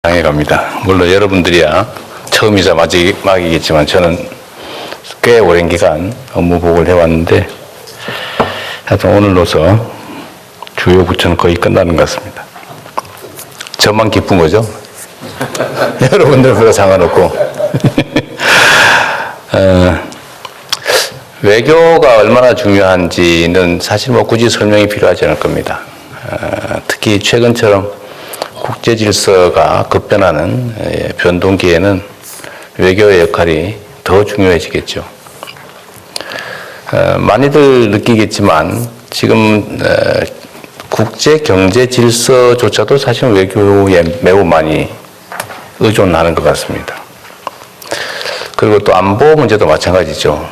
당해 갑니다. 물론 여러분들이야 처음이자 마지막이겠지만 저는 꽤 오랜 기간 업무 보고를 해왔는데 하여튼 오늘로서 주요 부처는 거의 끝나는 것 같습니다. 저만 기쁜 거죠? 여러분들 별로 상관없고 외교가 얼마나 중요한지는 사실 뭐 굳이 설명이 필요하지 않을 겁니다. 특히 최근처럼 국제 질서가 급변하는 변동기에는 외교의 역할이 더 중요해지겠죠. 많이들 느끼겠지만 지금 국제 경제 질서조차도 사실은 외교에 매우 많이 의존하는 것 같습니다. 그리고 또 안보 문제도 마찬가지죠.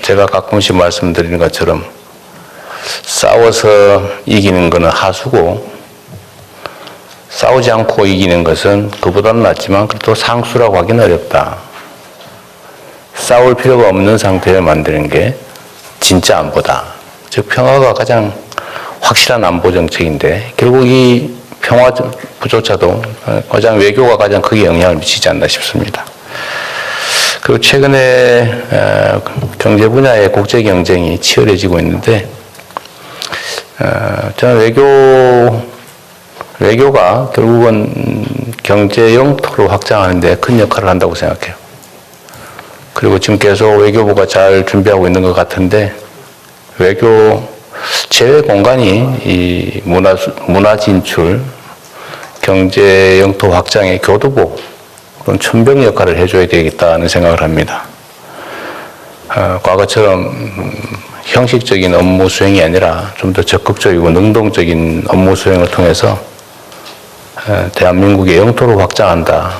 제가 가끔씩 말씀드리는 것처럼 싸워서 이기는 것은 하수고 싸우지 않고 이기는 것은 그보다는 낫지만 그래도 상수라고 하기는 어렵다. 싸울 필요가 없는 상태를 만드는 게 진짜 안보다. 즉 평화가 가장 확실한 안보 정책인데 결국 이 평화조차도 가장 외교가 가장 크게 영향을 미치지 않나 싶습니다. 그리고 최근에 경제 분야의 국제 경쟁이 치열해지고 있는데 저는 외교가 결국은 경제 영토로 확장하는 데 큰 역할을 한다고 생각해요. 그리고 지금 계속 외교부가 잘 준비하고 있는 것 같은데 외교 제외 공간이 이 문화 진출, 경제 영토 확장의 교두보 그런 춘병 역할을 해줘야 되겠다는 생각을 합니다. 과거처럼 형식적인 업무 수행이 아니라 좀 더 적극적이고 능동적인 업무 수행을 통해서 대한민국의 영토를 확장한다.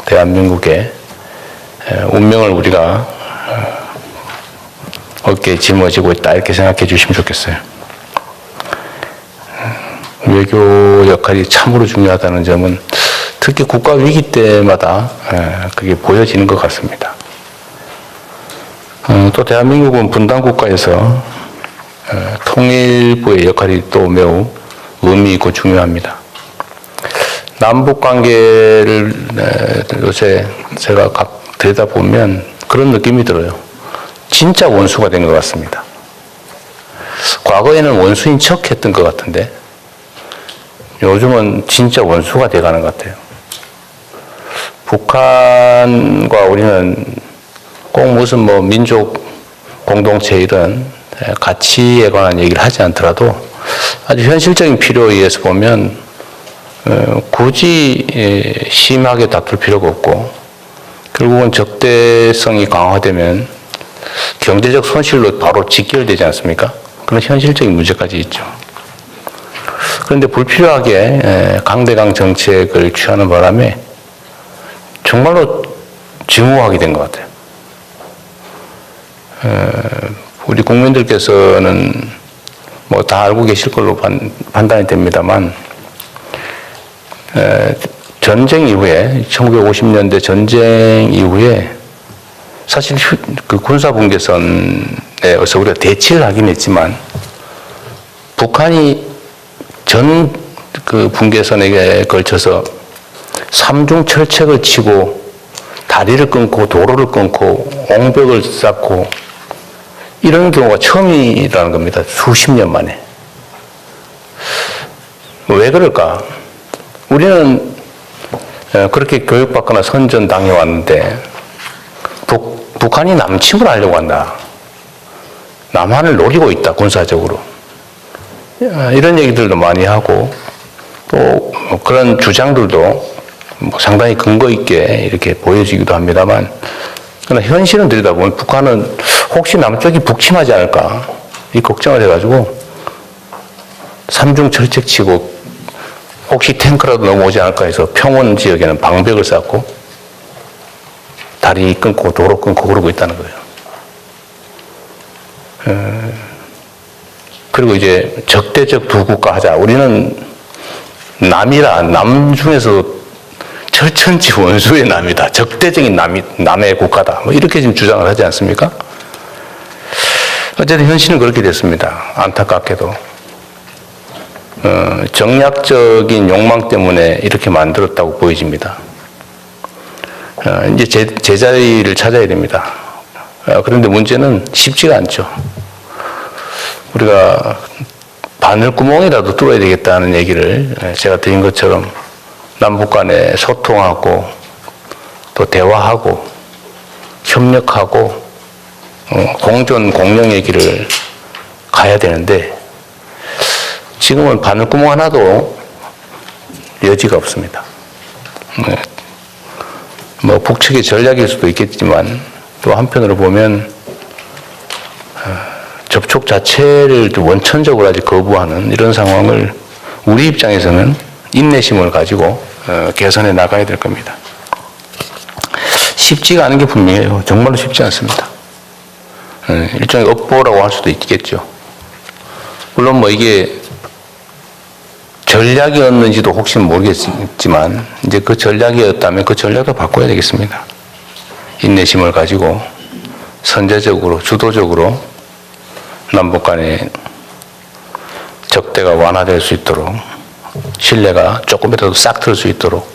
대한민국의 운명을 우리가 어깨에 짊어지고 있다. 이렇게 생각해 주시면 좋겠어요. 외교 역할이 참으로 중요하다는 점은 특히 국가 위기 때마다 그게 보여지는 것 같습니다. 또 대한민국은 분단 국가에서 통일부의 역할이 또 매우 의미 있고 중요합니다. 남북 관계를 요새 제가 들여다보면 그런 느낌이 들어요. 진짜 원수가 된 것 같습니다. 과거에는 원수인 척 했던 것 같은데 요즘은 진짜 원수가 돼가는 것 같아요. 북한과 우리는 꼭 무슨 뭐 민족 공동체 이런 가치에 관한 얘기를 하지 않더라도 아주 현실적인 필요에 의해서 보면 굳이 심하게 다툴 필요가 없고 결국은 적대성이 강화되면 경제적 손실로 바로 직결되지 않습니까? 그런 현실적인 문제까지 있죠. 그런데 불필요하게 강대강 정책을 취하는 바람에 정말로 증오하게 된 것 같아요. 우리 국민들께서는 뭐 다 알고 계실 걸로 판단이 됩니다만 전쟁 이후에 1950년대 전쟁 이후에 사실 그 군사 분계선에서 우리가 대치를 하긴 했지만 북한이 전 그 분계선에 걸쳐서 삼중 철책을 치고 다리를 끊고 도로를 끊고 옹벽을 쌓고 이런 경우가 처음이라는 겁니다. 수십 년 만에. 왜 그럴까? 우리는 그렇게 교육받거나 선전당해 왔는데 북한이 남침을 하려고 한다. 남한을 노리고 있다. 군사적으로. 이런 얘기들도 많이 하고 또 그런 주장들도 뭐 상당히 근거 있게 이렇게 보여지기도 합니다만 그러나 현실은 들여다보면 북한은 혹시 남쪽이 북침하지 않을까 이 걱정을 해가지고 삼중 철책 치고 혹시 탱크라도 넘어오지 않을까 해서 평원 지역에는 방벽을 쌓고 다리 끊고 도로 끊고 그러고 있다는 거예요. 그리고 이제 적대적 두 국가 하자. 우리는 남 중에서 철천지 원수의 남이다. 적대적인 남의 국가다. 뭐 이렇게 지금 주장을 하지 않습니까? 어쨌든 현실은 그렇게 됐습니다. 안타깝게도. 정략적인 욕망 때문에 이렇게 만들었다고 보여집니다. 이제 제자리를 찾아야 됩니다. 그런데 문제는 쉽지가 않죠. 우리가 바늘구멍이라도 뚫어야 되겠다는 얘기를 제가 드린 것처럼 남북 간에 소통하고 또 대화하고 협력하고 공존 공영의 길을 가야 되는데 지금은 바늘구멍 하나도 여지가 없습니다. 뭐 북측의 전략일 수도 있겠지만 또 한편으로 보면 접촉 자체를 원천적으로 아직 거부하는 이런 상황을 우리 입장에서는 인내심을 가지고 개선해 나가야 될 겁니다. 쉽지가 않은 게 분명해요. 정말로 쉽지 않습니다. 일종의 업보라고 할 수도 있겠죠. 물론 뭐 이게 전략이었는지도 혹시 모르겠지만 이제 그 전략이었다면 그 전략도 바꿔야 되겠습니다. 인내심을 가지고 선제적으로 주도적으로 남북 간의 적대가 완화될 수 있도록 신뢰가 조금이라도 싹 틀 수 있도록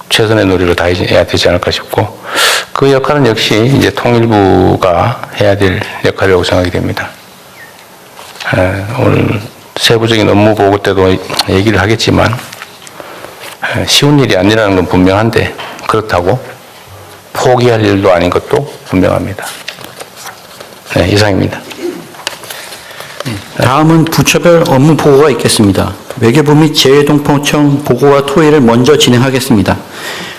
최선의 노력을 다해야 되지 않을까 싶고 그 역할은 역시 이제 통일부가 해야 될 역할이라고 생각이 됩니다. 오늘 세부적인 업무 보고 때도 얘기를 하겠지만 쉬운 일이 아니라는 건 분명한데 그렇다고 포기할 일도 아닌 것도 분명합니다. 네, 이상입니다. 다음은 부처별 업무 보고가 있겠습니다. 외교부 및 재외동포청 보고와 토의를 먼저 진행하겠습니다.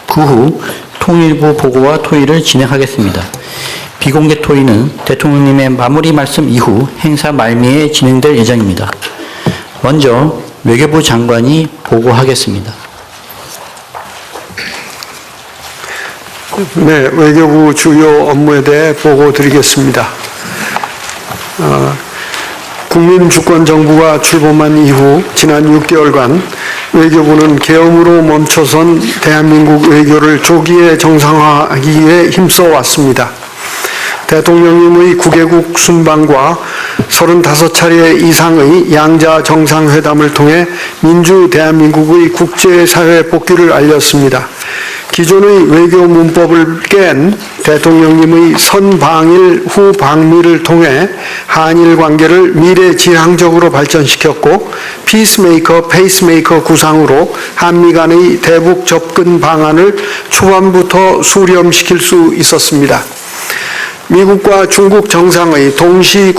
그 후 통일부 보고와 토의를 진행하겠습니다. 비공개 토의는 대통령님의 마무리 말씀 이후 행사 말미에 진행될 예정입니다. 먼저 외교부 장관이 보고하겠습니다. 네, 외교부 주요 업무에 대해 보고 드리겠습니다. 국민주권정부가 출범한 이후 지난 6개월간 외교부는 계엄으로 멈춰선 대한민국 외교를 조기에 정상화하기 위해 힘써 왔습니다. 대통령님의 9개국 순방과 35차례 이상의 양자 정상회담을 통해 민주 대한민국의 국제사회 복귀를 알렸습니다. 기존의 외교 문법을 깬 대통령님의 선방일 후방미를 통해 한일 관계를 미래지향적으로 발전시켰고 피스메이커, 페이스메이커 구상으로 한미 간의 대북 접근 방안을 초반부터 수렴시킬 수 있었습니다. 미국과 중국 정상의 동시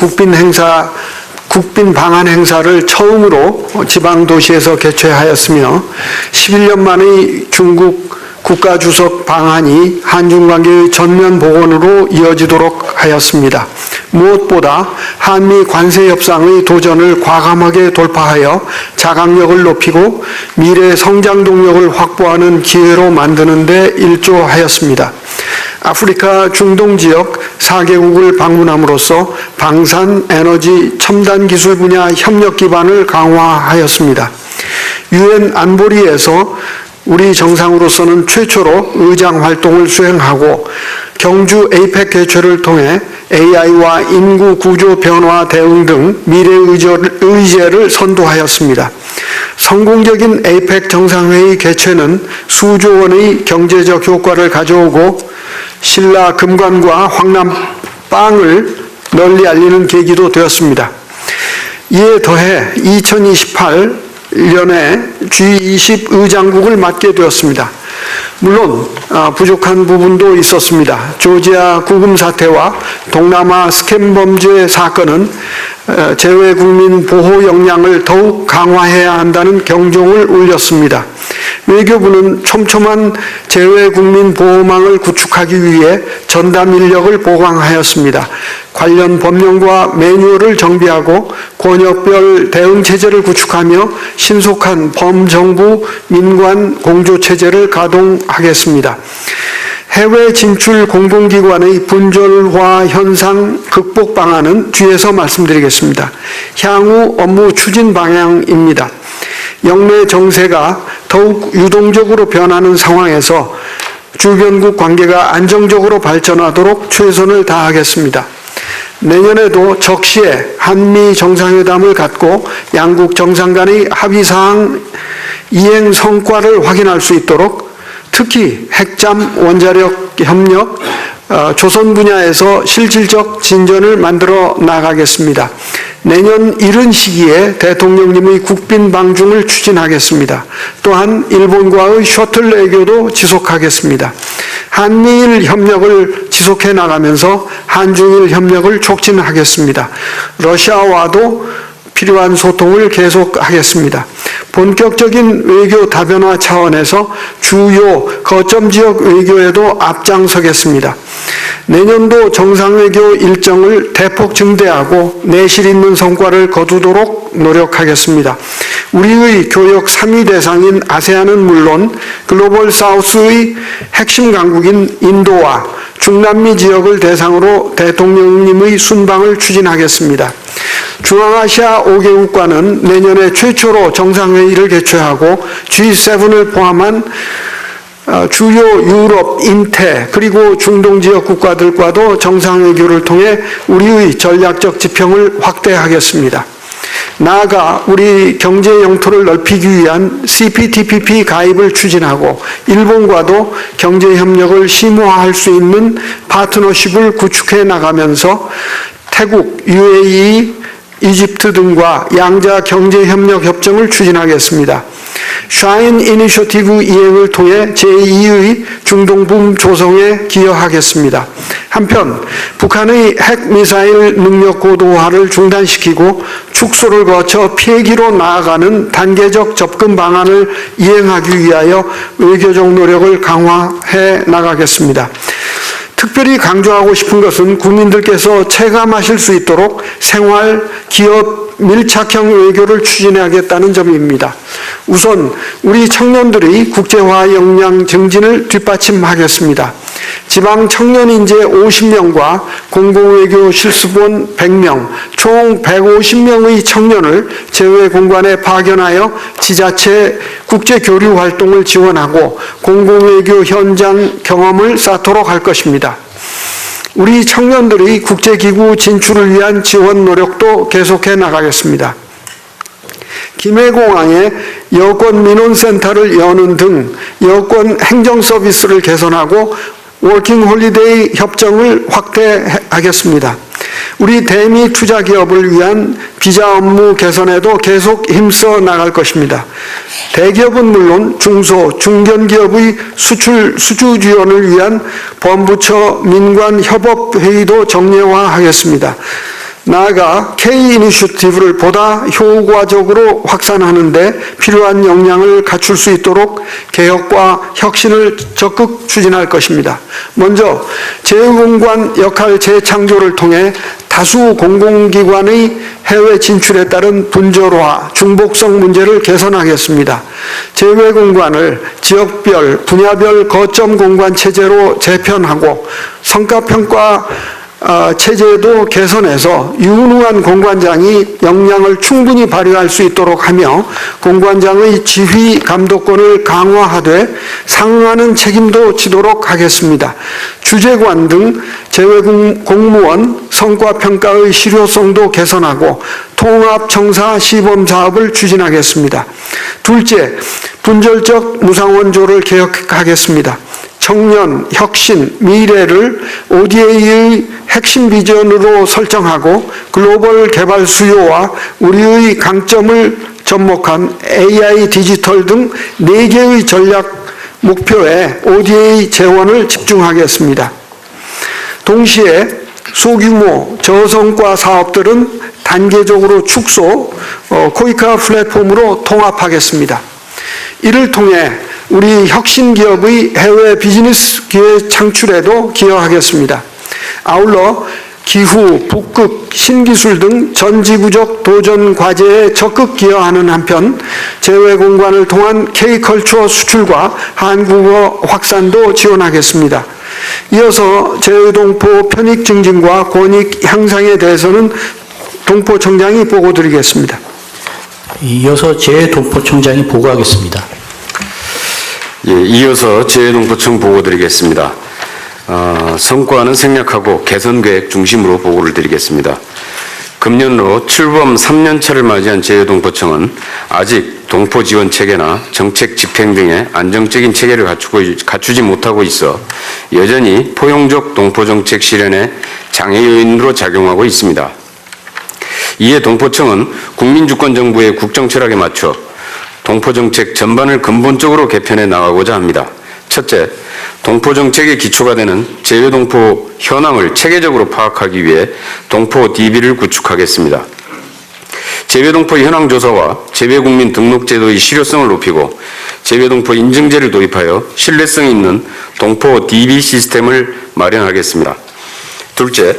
국빈 방한 행사를 처음으로 지방도시에서 개최하였으며 11년 만의 중국 국가주석 방한이 한중관계의 전면 복원으로 이어지도록 하였습니다. 무엇보다 한미 관세협상의 도전을 과감하게 돌파하여 자각력을 높이고 미래 성장 동력을 확보하는 기회로 만드는 데 일조하였습니다. 아프리카 중동 지역 4개국을 방문함으로써 방산, 에너지, 첨단 기술 분야 협력 기반을 강화하였습니다. UN 안보리에서 우리 정상으로서는 최초로 의장 활동을 수행하고 경주 에이펙 개최를 통해 AI와 인구 구조 변화 대응 등 미래 의제를 선도하였습니다. 성공적인 에이펙 정상회의 개최는 수조 원의 경제적 효과를 가져오고 신라 금관과 황남빵을 널리 알리는 계기도 되었습니다. 이에 더해 2028 1년에 G20 의장국을 맡게 되었습니다. 물론 부족한 부분도 있었습니다. 조지아 구금 사태와 동남아 스캠 범죄 사건은 재외국민 보호 역량을 더욱 강화해야 한다는 경종을 울렸습니다. 외교부는 촘촘한 재외국민 보호망을 구축하기 위해 전담 인력을 보강하였습니다. 관련 법령과 매뉴얼을 정비하고 권역별 대응체제를 구축하며 신속한 범정부 민관 공조체제를 가동하겠습니다. 해외 진출 공공기관의 분절화 현상 극복 방안은 뒤에서 말씀드리겠습니다. 향후 업무 추진 방향입니다. 영내 정세가 더욱 유동적으로 변하는 상황에서 주변국 관계가 안정적으로 발전하도록 최선을 다하겠습니다. 내년에도 적시에 한미 정상회담을 갖고 양국 정상 간의 합의사항 이행 성과를 확인할 수 있도록 특히 핵잠 원자력 협력, 조선 분야에서 실질적 진전을 만들어 나가겠습니다. 내년 이른 시기에 대통령님의 국빈 방중을 추진하겠습니다. 또한 일본과의 셔틀 외교도 지속하겠습니다. 한미일 협력을 지속해 나가면서 한중일 협력을 촉진하겠습니다. 러시아와도 필요한 소통을 계속하겠습니다. 본격적인 외교 다변화 차원에서 주요 거점 지역 외교에도 앞장서겠습니다. 내년도 정상외교 일정을 대폭 증대하고 내실 있는 성과를 거두도록 노력하겠습니다. 우리의 교역 3위 대상인 아세안은 물론 글로벌 사우스의 핵심 강국인 인도와 중남미 지역을 대상으로 대통령님의 순방을 추진하겠습니다. 중앙아시아 5개국과는 내년에 최초로 정상회의를 개최하고 G7을 포함한 주요 유럽, 인태, 그리고 중동 지역 국가들과도 정상외교를 통해 우리의 전략적 지평을 확대하겠습니다. 나아가 우리 경제 영토를 넓히기 위한 CPTPP 가입을 추진하고 일본과도 경제 협력을 심화할 수 있는 파트너십을 구축해 나가면서 태국, UAE, 이집트 등과 양자 경제협력 협정을 추진하겠습니다. 샤인 이니셔티브 이행을 통해 제2의 중동붐 조성에 기여하겠습니다. 한편 북한의 핵미사일 능력 고도화를 중단시키고 축소를 거쳐 피해기로 나아가는 단계적 접근 방안을 이행하기 위하여 외교적 노력을 강화해 나가겠습니다. 특별히 강조하고 싶은 것은 국민들께서 체감하실 수 있도록 생활, 기업, 밀착형 외교를 추진하겠다는 점입니다. 우선 우리 청년들의 국제화 역량 증진을 뒷받침하겠습니다. 지방 청년 인재 50명과 공공외교 실습원 100명, 총 150명의 청년을 제외공관에 파견하여 지자체 국제교류 활동을 지원하고 공공외교 현장 경험을 쌓도록 할 것입니다. 우리 청년들의 국제기구 진출을 위한 지원 노력도 계속해 나가겠습니다. 김해공항에 여권 민원센터를 여는 등 여권 행정 서비스를 개선하고 워킹 홀리데이 협정을 확대하겠습니다. 우리 대미 투자 기업을 위한 비자 업무 개선에도 계속 힘써 나갈 것입니다. 대기업은 물론 중소, 중견기업의 수주 지원을 위한 범부처 민관 협업 회의도 정례화하겠습니다. 나아가 K-이니셔티브를 보다 효과적으로 확산하는 데 필요한 역량을 갖출 수 있도록 개혁과 혁신을 적극 추진할 것입니다. 먼저 제휴공관 역할 재창조를 통해 다수 공공기관의 해외 진출에 따른 분절화, 중복성 문제를 개선하겠습니다. 제외공관을 지역별, 분야별 거점 공관 체제로 재편하고 성과평가 체제도 개선해서 유능한 공관장이 역량을 충분히 발휘할 수 있도록 하며 공관장의 지휘 감독권을 강화하되 상응하는 책임도 지도록 하겠습니다. 주재관 등 제외공무원 성과평가의 실효성도 개선하고 통합청사 시범사업을 추진하겠습니다. 둘째, 분절적 무상원조를 개혁하겠습니다. 청년, 혁신, 미래를 ODA의 핵심 비전으로 설정하고 글로벌 개발 수요와 우리의 강점을 접목한 AI, 디지털 등 4개의 전략 목표에 ODA 재원을 집중하겠습니다. 동시에 소규모 저성과 사업들은 단계적으로 축소, 코이카 플랫폼으로 통합하겠습니다. 이를 통해 우리 혁신기업의 해외 비즈니스 기회 창출에도 기여하겠습니다. 아울러 기후, 북극, 신기술 등 전지구적 도전 과제에 적극 기여하는 한편 제외공관을 통한 K컬처 수출과 한국어 확산도 지원하겠습니다. 이어서 제외동포 편익 증진과 권익 향상에 대해서는 동포청장이 보고드리겠습니다. 이어서 제동포청장이 보고하겠습니다. 예, 이어서 제동포청 보고드리겠습니다. 성과는 생략하고 개선 계획 중심으로 보고를 드리겠습니다. 금년으로 출범 3년차를 맞이한 제외동포청은 아직 동포 지원 체계나 정책 집행 등의 안정적인 체계를 갖추지 못하고 있어 여전히 포용적 동포 정책 실현에 장애 요인으로 작용하고 있습니다. 이에 동포청은 국민주권정부의 국정 철학에 맞춰 동포 정책 전반을 근본적으로 개편해 나가고자 합니다. 첫째, 동포 정책의 기초가 되는 제외동포 현황을 체계적으로 파악하기 위해 동포 DB를 구축하겠습니다. 제외동포 현황 조사와 제외국민 등록 제도의 실효성을 높이고 제외동포 인증제를 도입하여 신뢰성 있는 동포 DB 시스템을 마련하겠습니다. 둘째,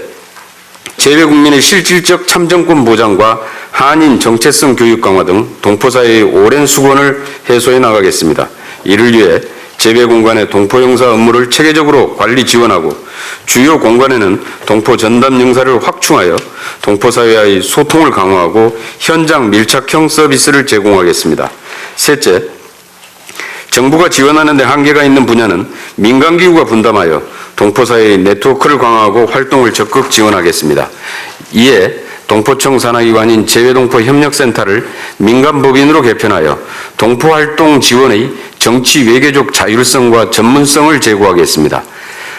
제외국민의 실질적 참정권 보장과 한인 정체성 교육 강화 등 동포사회의 오랜 수건을 해소해 나가겠습니다. 이를 위해 제외 공간의 동포 영사 업무를 체계적으로 관리 지원하고 주요 공간에는 동포 전담 영사를 확충하여 동포 사회와의 소통을 강화하고 현장 밀착형 서비스를 제공하겠습니다. 셋째, 정부가 지원하는 데 한계가 있는 분야는 민간기구가 분담하여 동포 사회의 네트워크를 강화하고 활동을 적극 지원하겠습니다. 이에 동포청 산하기관인 제외동포협력센터를 민간법인으로 개편하여 동포활동 지원의 정치 외교적 자율성과 전문성을 제고하겠습니다.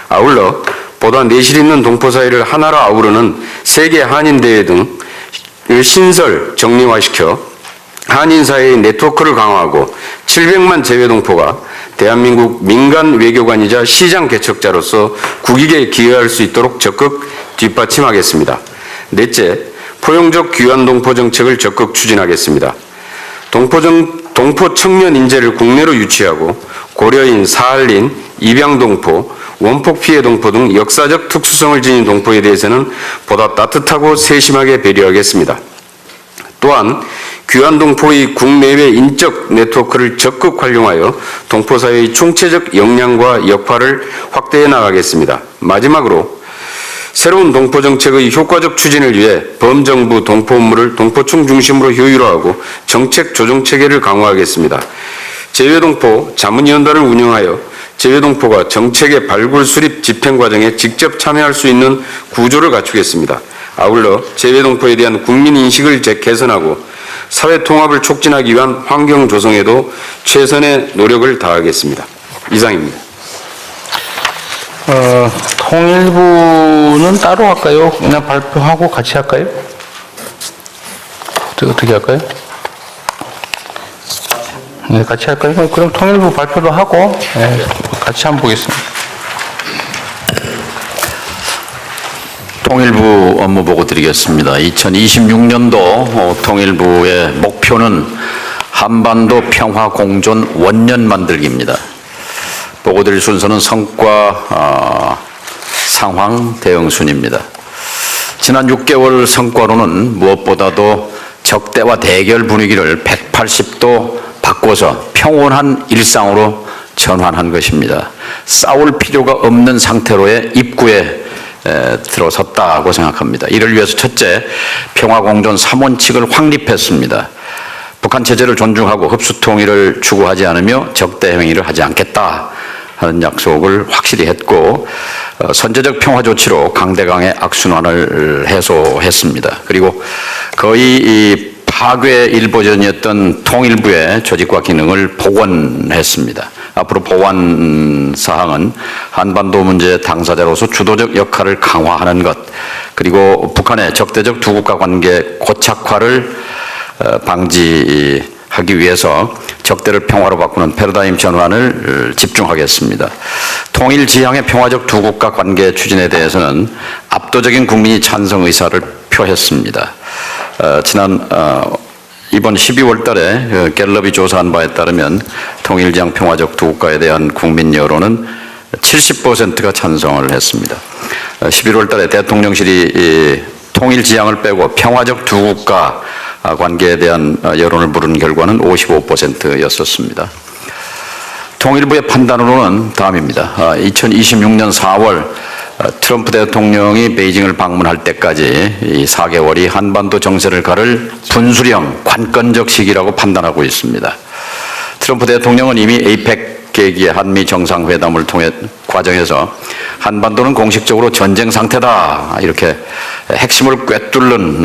아울러 보다 내실 있는 동포사회를 하나로 아우르는 세계 한인대회 등을 신설 정리화시켜 한인사회의 네트워크를 강화하고 700만 제외동포가 대한민국 민간 외교관이자 시장 개척자로서 국익에 기여할 수 있도록 적극 뒷받침하겠습니다. 넷째, 포용적 귀환 동포 정책을 적극 추진하겠습니다. 동포 청년 인재를 국내로 유치하고 고려인, 사할린, 입양동포, 원폭 피해 동포 등 역사적 특수성을 지닌 동포에 대해서는 보다 따뜻하고 세심하게 배려하겠습니다. 또한 귀환 동포의 국내외 인적 네트워크를 적극 활용하여 동포사회의 총체적 역량과 역할을 확대해 나가겠습니다. 마지막으로 새로운 동포 정책의 효과적 추진을 위해 범정부 동포 업무를 동포청 중심으로 효율화하고 정책 조정 체계를 강화하겠습니다. 제외동포 자문위원단을 운영하여 제외동포가 정책의 발굴, 수립, 집행 과정에 직접 참여할 수 있는 구조를 갖추겠습니다. 아울러 제외동포에 대한 국민인식을 개선하고 사회 통합을 촉진하기 위한 환경 조성에도 최선의 노력을 다하겠습니다. 이상입니다. 통일부는 따로 할까요? 그냥 발표하고 같이 할까요? 어떻게 할까요? 네, 같이 할까요? 그럼 통일부 발표도 하고 네, 같이 한번 보겠습니다. 통일부 업무 보고 드리겠습니다. 2026년도 통일부의 목표는 한반도 평화 공존 원년 만들기입니다. 보고 드릴 순서는 성과, 상황, 대응 순입니다. 지난 6개월 성과로는 무엇보다도 적대와 대결 분위기를 180도 바꿔서 평온한 일상으로 전환한 것입니다. 싸울 필요가 없는 상태로의 입구에 들어섰다고 생각합니다. 이를 위해서 첫째, 평화공존 3원칙을 확립했습니다. 북한 체제를 존중하고 흡수통일을 추구하지 않으며 적대 행위를 하지 않겠다 하는 약속을 확실히 했고, 선제적 평화 조치로 강대강의 악순환을 해소했습니다. 그리고 거의 파괴 일보전이었던 통일부의 조직과 기능을 복원했습니다. 앞으로 보완 사항은 한반도 문제 당사자로서 주도적 역할을 강화하는 것, 그리고 북한의 적대적 두 국가 관계 고착화를 방지하기 위해서 적대를 평화로 바꾸는 패러다임 전환을 집중하겠습니다. 통일 지향의 평화적 두 국가 관계 추진에 대해서는 압도적인 국민이 찬성 의사를 표했습니다. 이번 12월 달에 갤럽이 조사한 바에 따르면 통일지향 평화적 두 국가에 대한 국민 여론은 70%가 찬성을 했습니다. 11월 달에 대통령실이 통일지향을 빼고 평화적 두 국가 관계에 대한 여론을 물은 결과는 55%였었습니다. 통일부의 판단으로는 다음입니다. 2026년 4월 트럼프 대통령이 베이징을 방문할 때까지 이 4개월이 한반도 정세를 가를 분수령 관건적 시기라고 판단하고 있습니다. 트럼프 대통령은 이미 에이펙 계기의 한미 정상회담을 통해 과정에서 한반도는 공식적으로 전쟁 상태다 이렇게 핵심을 꿰뚫는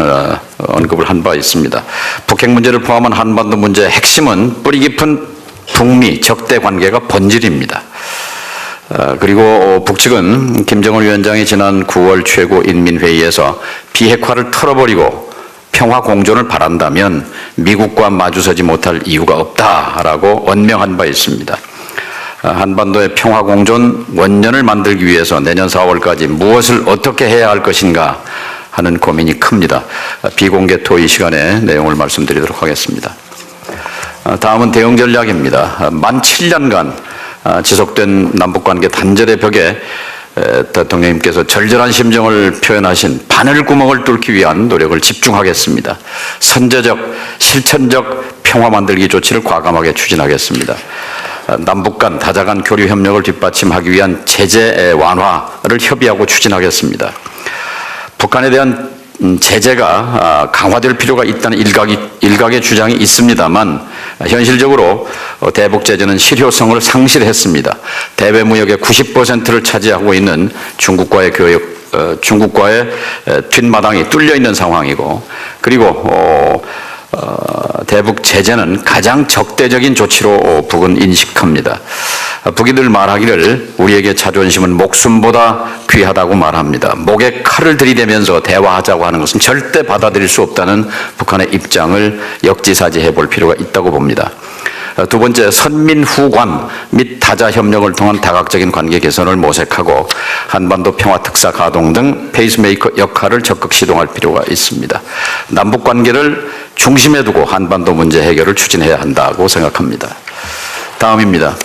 언급을 한 바 있습니다. 북핵 문제를 포함한 한반도 문제의 핵심은 뿌리 깊은 북미 적대 관계가 본질입니다. 그리고 북측은 김정은 위원장이 지난 9월 최고인민회의에서 비핵화를 털어버리고 평화 공존을 바란다면 미국과 마주서지 못할 이유가 없다라고 언명한 바 있습니다. 한반도의 평화 공존 원년을 만들기 위해서 내년 4월까지 무엇을 어떻게 해야 할 것인가 하는 고민이 큽니다. 비공개 토의 시간에 내용을 말씀드리도록 하겠습니다. 다음은 대응 전략입니다. 만 7년간 지속된 남북관계 단절의 벽에 대통령님께서 절절한 심정을 표현하신 바늘구멍을 뚫기 위한 노력을 집중하겠습니다. 선제적, 실천적 평화 만들기 조치를 과감하게 추진하겠습니다. 남북 간 다자간 교류 협력을 뒷받침하기 위한 제재 완화를 협의하고 추진하겠습니다. 북한에 대한 제재가 강화될 필요가 있다는 일각의 주장이 있습니다만 현실적으로 대북 제재는 실효성을 상실했습니다. 대외 무역의 90%를 차지하고 있는 중국과의 뒷마당이 뚫려 있는 상황이고, 그리고 대북 제재는 가장 적대적인 조치로 북은 인식합니다. 북이 늘 말하기를 우리에게 자존심은 목숨보다 귀하다고 말합니다. 목에 칼을 들이대면서 대화하자고 하는 것은 절대 받아들일 수 없다는 북한의 입장을 역지사지해 볼 필요가 있다고 봅니다. 두 번째, 선민후관 및 다자 협력을 통한 다각적인 관계 개선을 모색하고 한반도 평화 특사 가동 등 페이스메이커 역할을 적극 시동할 필요가 있습니다. 남북 관계를 중심에 두고 한반도 문제 해결을 추진해야 한다고 생각합니다. 다음입니다.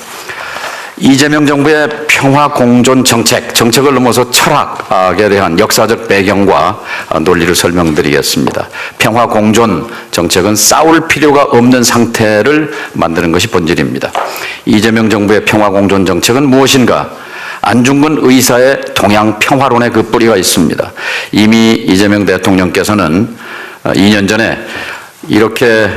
이재명 정부의 평화 공존 정책을 넘어서 철학에 대한 역사적 배경과 논리를 설명드리겠습니다. 평화 공존 정책은 싸울 필요가 없는 상태를 만드는 것이 본질입니다. 이재명 정부의 평화 공존 정책은 무엇인가? 안중근 의사의 동양 평화론의 그 뿌리가 있습니다. 이미 이재명 대통령께서는 2년 전에 이렇게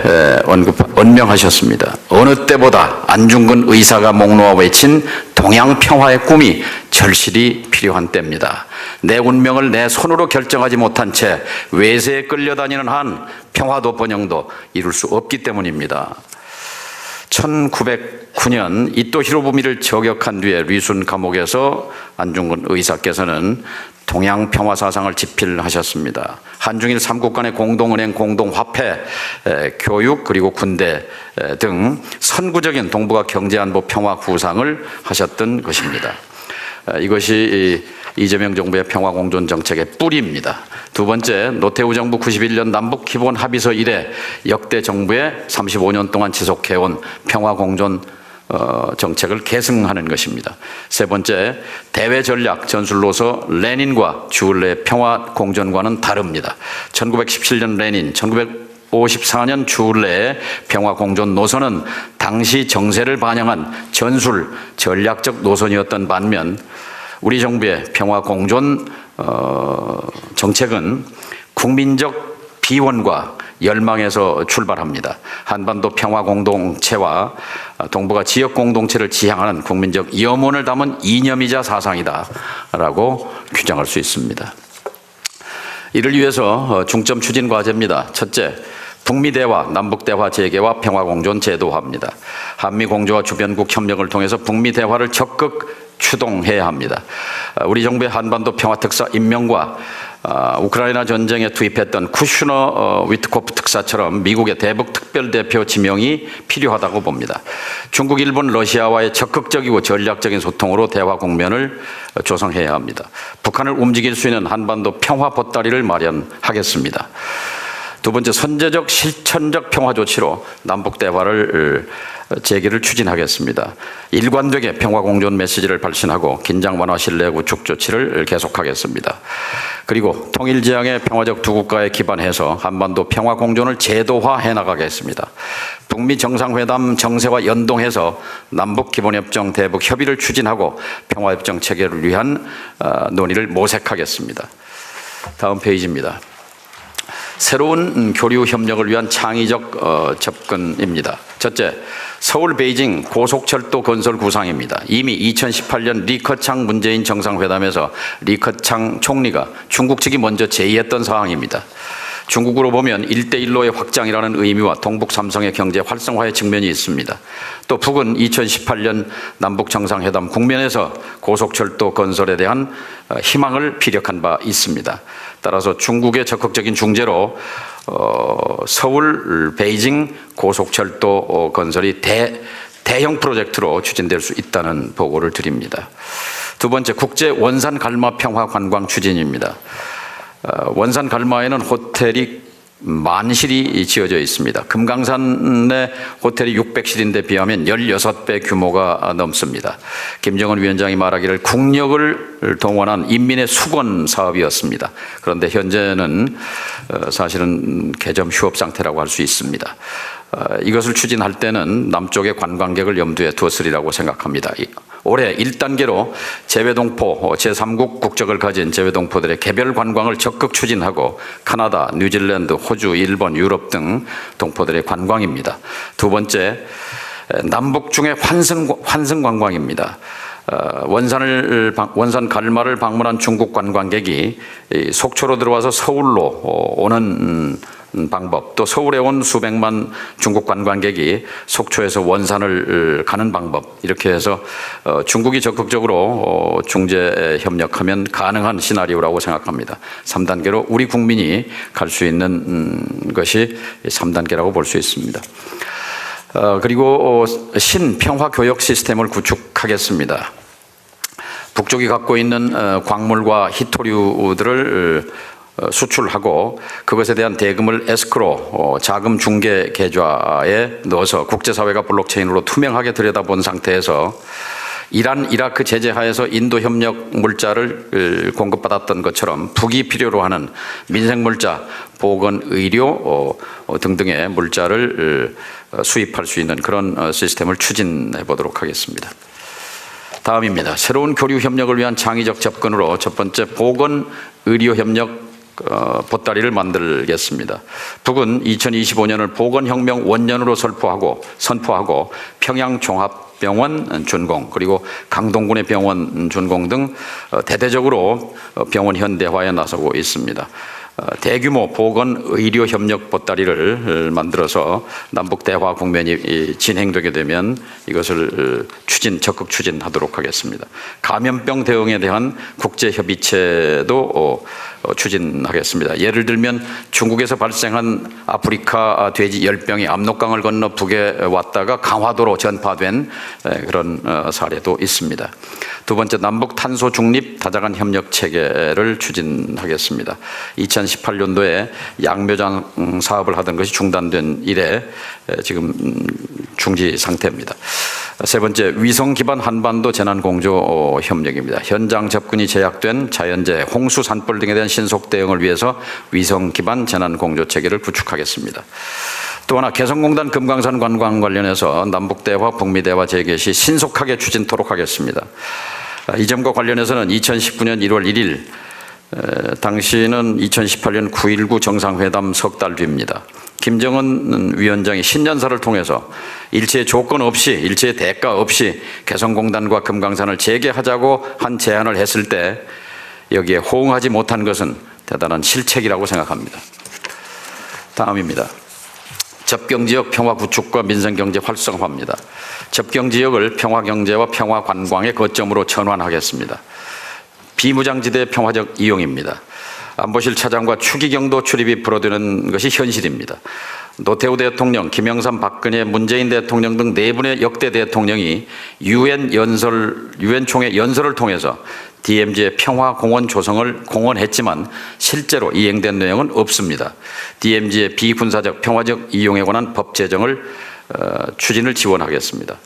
언명하셨습니다. 어느 때보다 안중근 의사가 목 놓아 외친 동양 평화의 꿈이 절실히 필요한 때입니다. 내 운명을 내 손으로 결정하지 못한 채 외세에 끌려다니는 한 평화도 번영도 이룰 수 없기 때문입니다. 1909년 이토 히로부미를 저격한 뒤에 리순 감옥에서 안중근 의사께서는 동양 평화 사상을 집필하셨습니다. 한중일 3국 간의 공동은행, 공동화폐, 교육 그리고 군대 등 선구적인 동북아 경제안보 평화 구상을 하셨던 것입니다. 이것이 이재명 정부의 평화 공존 정책의 뿌리입니다. 두 번째, 노태우 정부 91년 남북 기본 합의서 이래 역대 정부의 35년 동안 지속해온 평화 공존 정책을 계승하는 것입니다. 세 번째, 대외 전략 전술로서 레닌과 주울레의 평화 공존과는 다릅니다. 1917년 레닌, 1954년 주울레의 평화 공존 노선은 당시 정세를 반영한 전술 전략적 노선이었던 반면 우리 정부의 평화 공존 정책은 국민적 비원과 열망에서 출발합니다. 한반도 평화 공동체와 동북아 지역 공동체를 지향하는 국민적 염원을 담은 이념이자 사상이다라고 규정할 수 있습니다. 이를 위해서 중점 추진 과제입니다. 첫째, 북미 대화, 남북 대화 재개와 평화 공존 제도화입니다. 한미 공조와 주변국 협력을 통해서 북미 대화를 적극 추동해야 합니다. 우리 정부의 한반도 평화 특사 임명과 우크라이나 전쟁에 투입했던 쿠슈너 위트코프 특사처럼 미국의 대북 특별대표 지명이 필요하다고 봅니다. 중국, 일본, 러시아와의 적극적이고 전략적인 소통으로 대화 국면을 조성해야 합니다. 북한을 움직일 수 있는 한반도 평화 보따리를 마련하겠습니다. 두 번째, 선제적 실천적 평화 조치로 남북 대화를 재개를 추진하겠습니다. 일관되게 평화 공존 메시지를 발신하고 긴장 완화 신뢰 구축 조치를 계속하겠습니다. 그리고 통일지향의 평화적 두 국가에 기반해서 한반도 평화 공존을 제도화해 나가겠습니다. 북미 정상회담 정세와 연동해서 남북 기본협정 대북 협의를 추진하고 평화협정 체결을 위한 논의를 모색하겠습니다. 다음 페이지입니다. 새로운 교류 협력을 위한 창의적 접근입니다. 첫째, 서울 베이징 고속철도 건설 구상입니다. 이미 2018년 리커창 문재인 정상회담에서 리커창 총리가 중국 측이 먼저 제의했던 사항입니다. 중국으로 보면 1대1로의 확장이라는 의미와 동북 삼성의 경제 활성화의 측면이 있습니다. 또 북은 2018년 남북 정상회담 국면에서 고속철도 건설에 대한 희망을 피력한 바 있습니다. 따라서 중국의 적극적인 중재로 서울 베이징 고속철도 건설이 대형 프로젝트로 추진될 수 있다는 보고를 드립니다. 두 번째, 국제 원산 갈마 평화 관광 추진입니다. 원산 갈마에는 호텔이 만실이 지어져 있습니다. 금강산의 호텔이 600실인데 비하면 16배 규모가 넘습니다. 김정은 위원장이 말하기를 국력을 동원한 인민의 수건 사업이었습니다. 그런데 현재는 사실은 개점 휴업 상태라고 할 수 있습니다. 이것을 추진할 때는 남쪽의 관광객을 염두에 두었으리라고 생각합니다. 올해 1단계로 재외동포 제3국 국적을 가진 재외동포들의 개별 관광을 적극 추진하고 카나다, 뉴질랜드, 호주, 일본, 유럽 등 동포들의 관광입니다. 두 번째, 남북 중의 환승 관광입니다. 원산 갈마를 방문한 중국 관광객이 속초로 들어와서 서울로 오는 방법, 또 서울에 온 수백만 중국 관광객이 속초에서 원산을 가는 방법, 이렇게 해서 중국이 적극적으로 중재 협력하면 가능한 시나리오라고 생각합니다. 3단계로 우리 국민이 갈 수 있는 것이 3단계라고 볼 수 있습니다. 그리고 신평화 교역 시스템을 구축하겠습니다. 북쪽이 갖고 있는 광물과 희토류들을 수출하고 그것에 대한 대금을 에스크로 자금 중개 계좌에 넣어서 국제사회가 블록체인으로 투명하게 들여다본 상태에서 이란, 이라크 제재 하에서 인도 협력 물자를 공급받았던 것처럼 북이 필요로 하는 민생 물자, 보건, 의료 등등의 물자를 수입할 수 있는 그런 시스템을 추진해 보도록 하겠습니다. 다음입니다. 새로운 교류 협력을 위한 창의적 접근으로 첫 번째, 보건, 의료 협력 보따리를 만들겠습니다. 북은 2025년을 보건혁명 원년으로 선포하고 평양종합병원 준공, 그리고 강동군의 병원 준공 등 대대적으로 병원 현대화에 나서고 있습니다. 대규모 보건 의료 협력 보따리를 만들어서 남북 대화 국면이 진행되게 되면 이것을 적극 추진하도록 하겠습니다. 감염병 대응에 대한 국제 협의체도 추진하겠습니다. 예를 들면 중국에서 발생한 아프리카 돼지 열병이 압록강을 건너 북에 왔다가 강화도로 전파된 그런 사례도 있습니다. 두 번째, 남북 탄소 중립 다자간 협력 체계를 추진하겠습니다. 2018년도에 양묘장 사업을 하던 것이 중단된 이래 지금 중지 상태입니다. 세 번째, 위성 기반 한반도 재난 공조 협력입니다. 현장 접근이 제약된 자연재해, 홍수, 산불 등에 대한 신속 대응을 위해서 위성 기반 재난 공조 체계를 구축하겠습니다. 또 하나, 개성공단 금강산 관광 관련해서 남북 대화, 북미 대화 재개시 신속하게 추진토록 하겠습니다. 이 점과 관련해서는 2019년 1월 1일 당시는 2018년 9.19 정상회담 석 달 뒤입니다. 김정은 위원장이 신년사를 통해서 일체의 조건 없이, 일체의 대가 없이 개성공단과 금강산을 재개하자고 한 제안을 했을 때 여기에 호응하지 못한 것은 대단한 실책이라고 생각합니다. 다음입니다. 접경지역 평화 구축과 민생경제 활성화입니다. 접경지역을 평화경제와 평화관광의 거점으로 전환하겠습니다. 비무장지대 평화적 이용입니다. 안보실 차장과 추기경도 출입이 불어드는 것이 현실입니다. 노태우 대통령, 김영삼, 박근혜, 문재인 대통령 등 네 분의 역대 대통령이 유엔 총회 연설을 통해서 DMZ의 평화공원 조성을 공언했지만 실제로 이행된 내용은 없습니다. DMZ의 비군사적 평화적 이용에 관한 법 제정을 추진을 지원하겠습니다.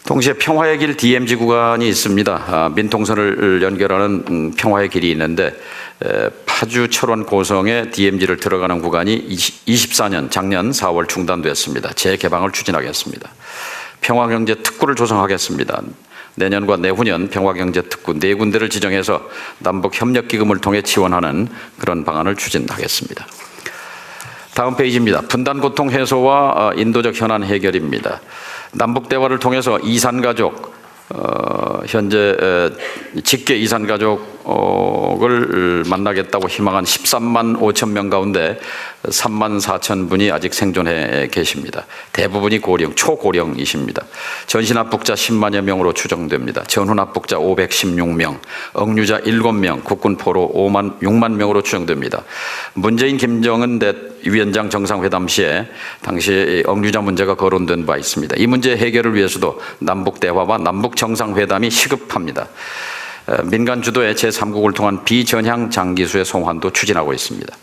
동시에 평화의 길 DMZ 구간이 있습니다. 민통선을 연결하는 평화의 길이 있는데 파주 철원 고성에 DMZ를 들어가는 구간이 24년 작년 4월 중단됐습니다. 재개방을 추진하겠습니다. 평화경제 특구를 조성하겠습니다. 내년과 내후년 평화경제 특구 4군데를 지정해서 남북 협력기금을 통해 지원하는 그런 방안을 추진하겠습니다. 다음 페이지입니다. 분단 고통 해소와 인도적 현안 해결입니다. 남북 대화를 통해서 이산가족, 현재 직계 이산가족을 만나겠다고 희망한 13만 5천 명 가운데 3만 4천 분이 아직 생존해 계십니다. 대부분이 고령, 초고령이십니다. 전신합북자 10만여 명으로 추정됩니다. 전후납북자 516명, 억류자 7명, 국군포로 6만 명으로 추정됩니다. 문재인 김정은 위원장 정상회담 시에 당시 억류자 문제가 거론된 바 있습니다. 이 문제 해결을 위해서도 남북 대화와 남북 정상회담이 시급합니다. 민간 주도의 제3국을 통한 비전향 장기수의 송환도 추진하고 있습니다.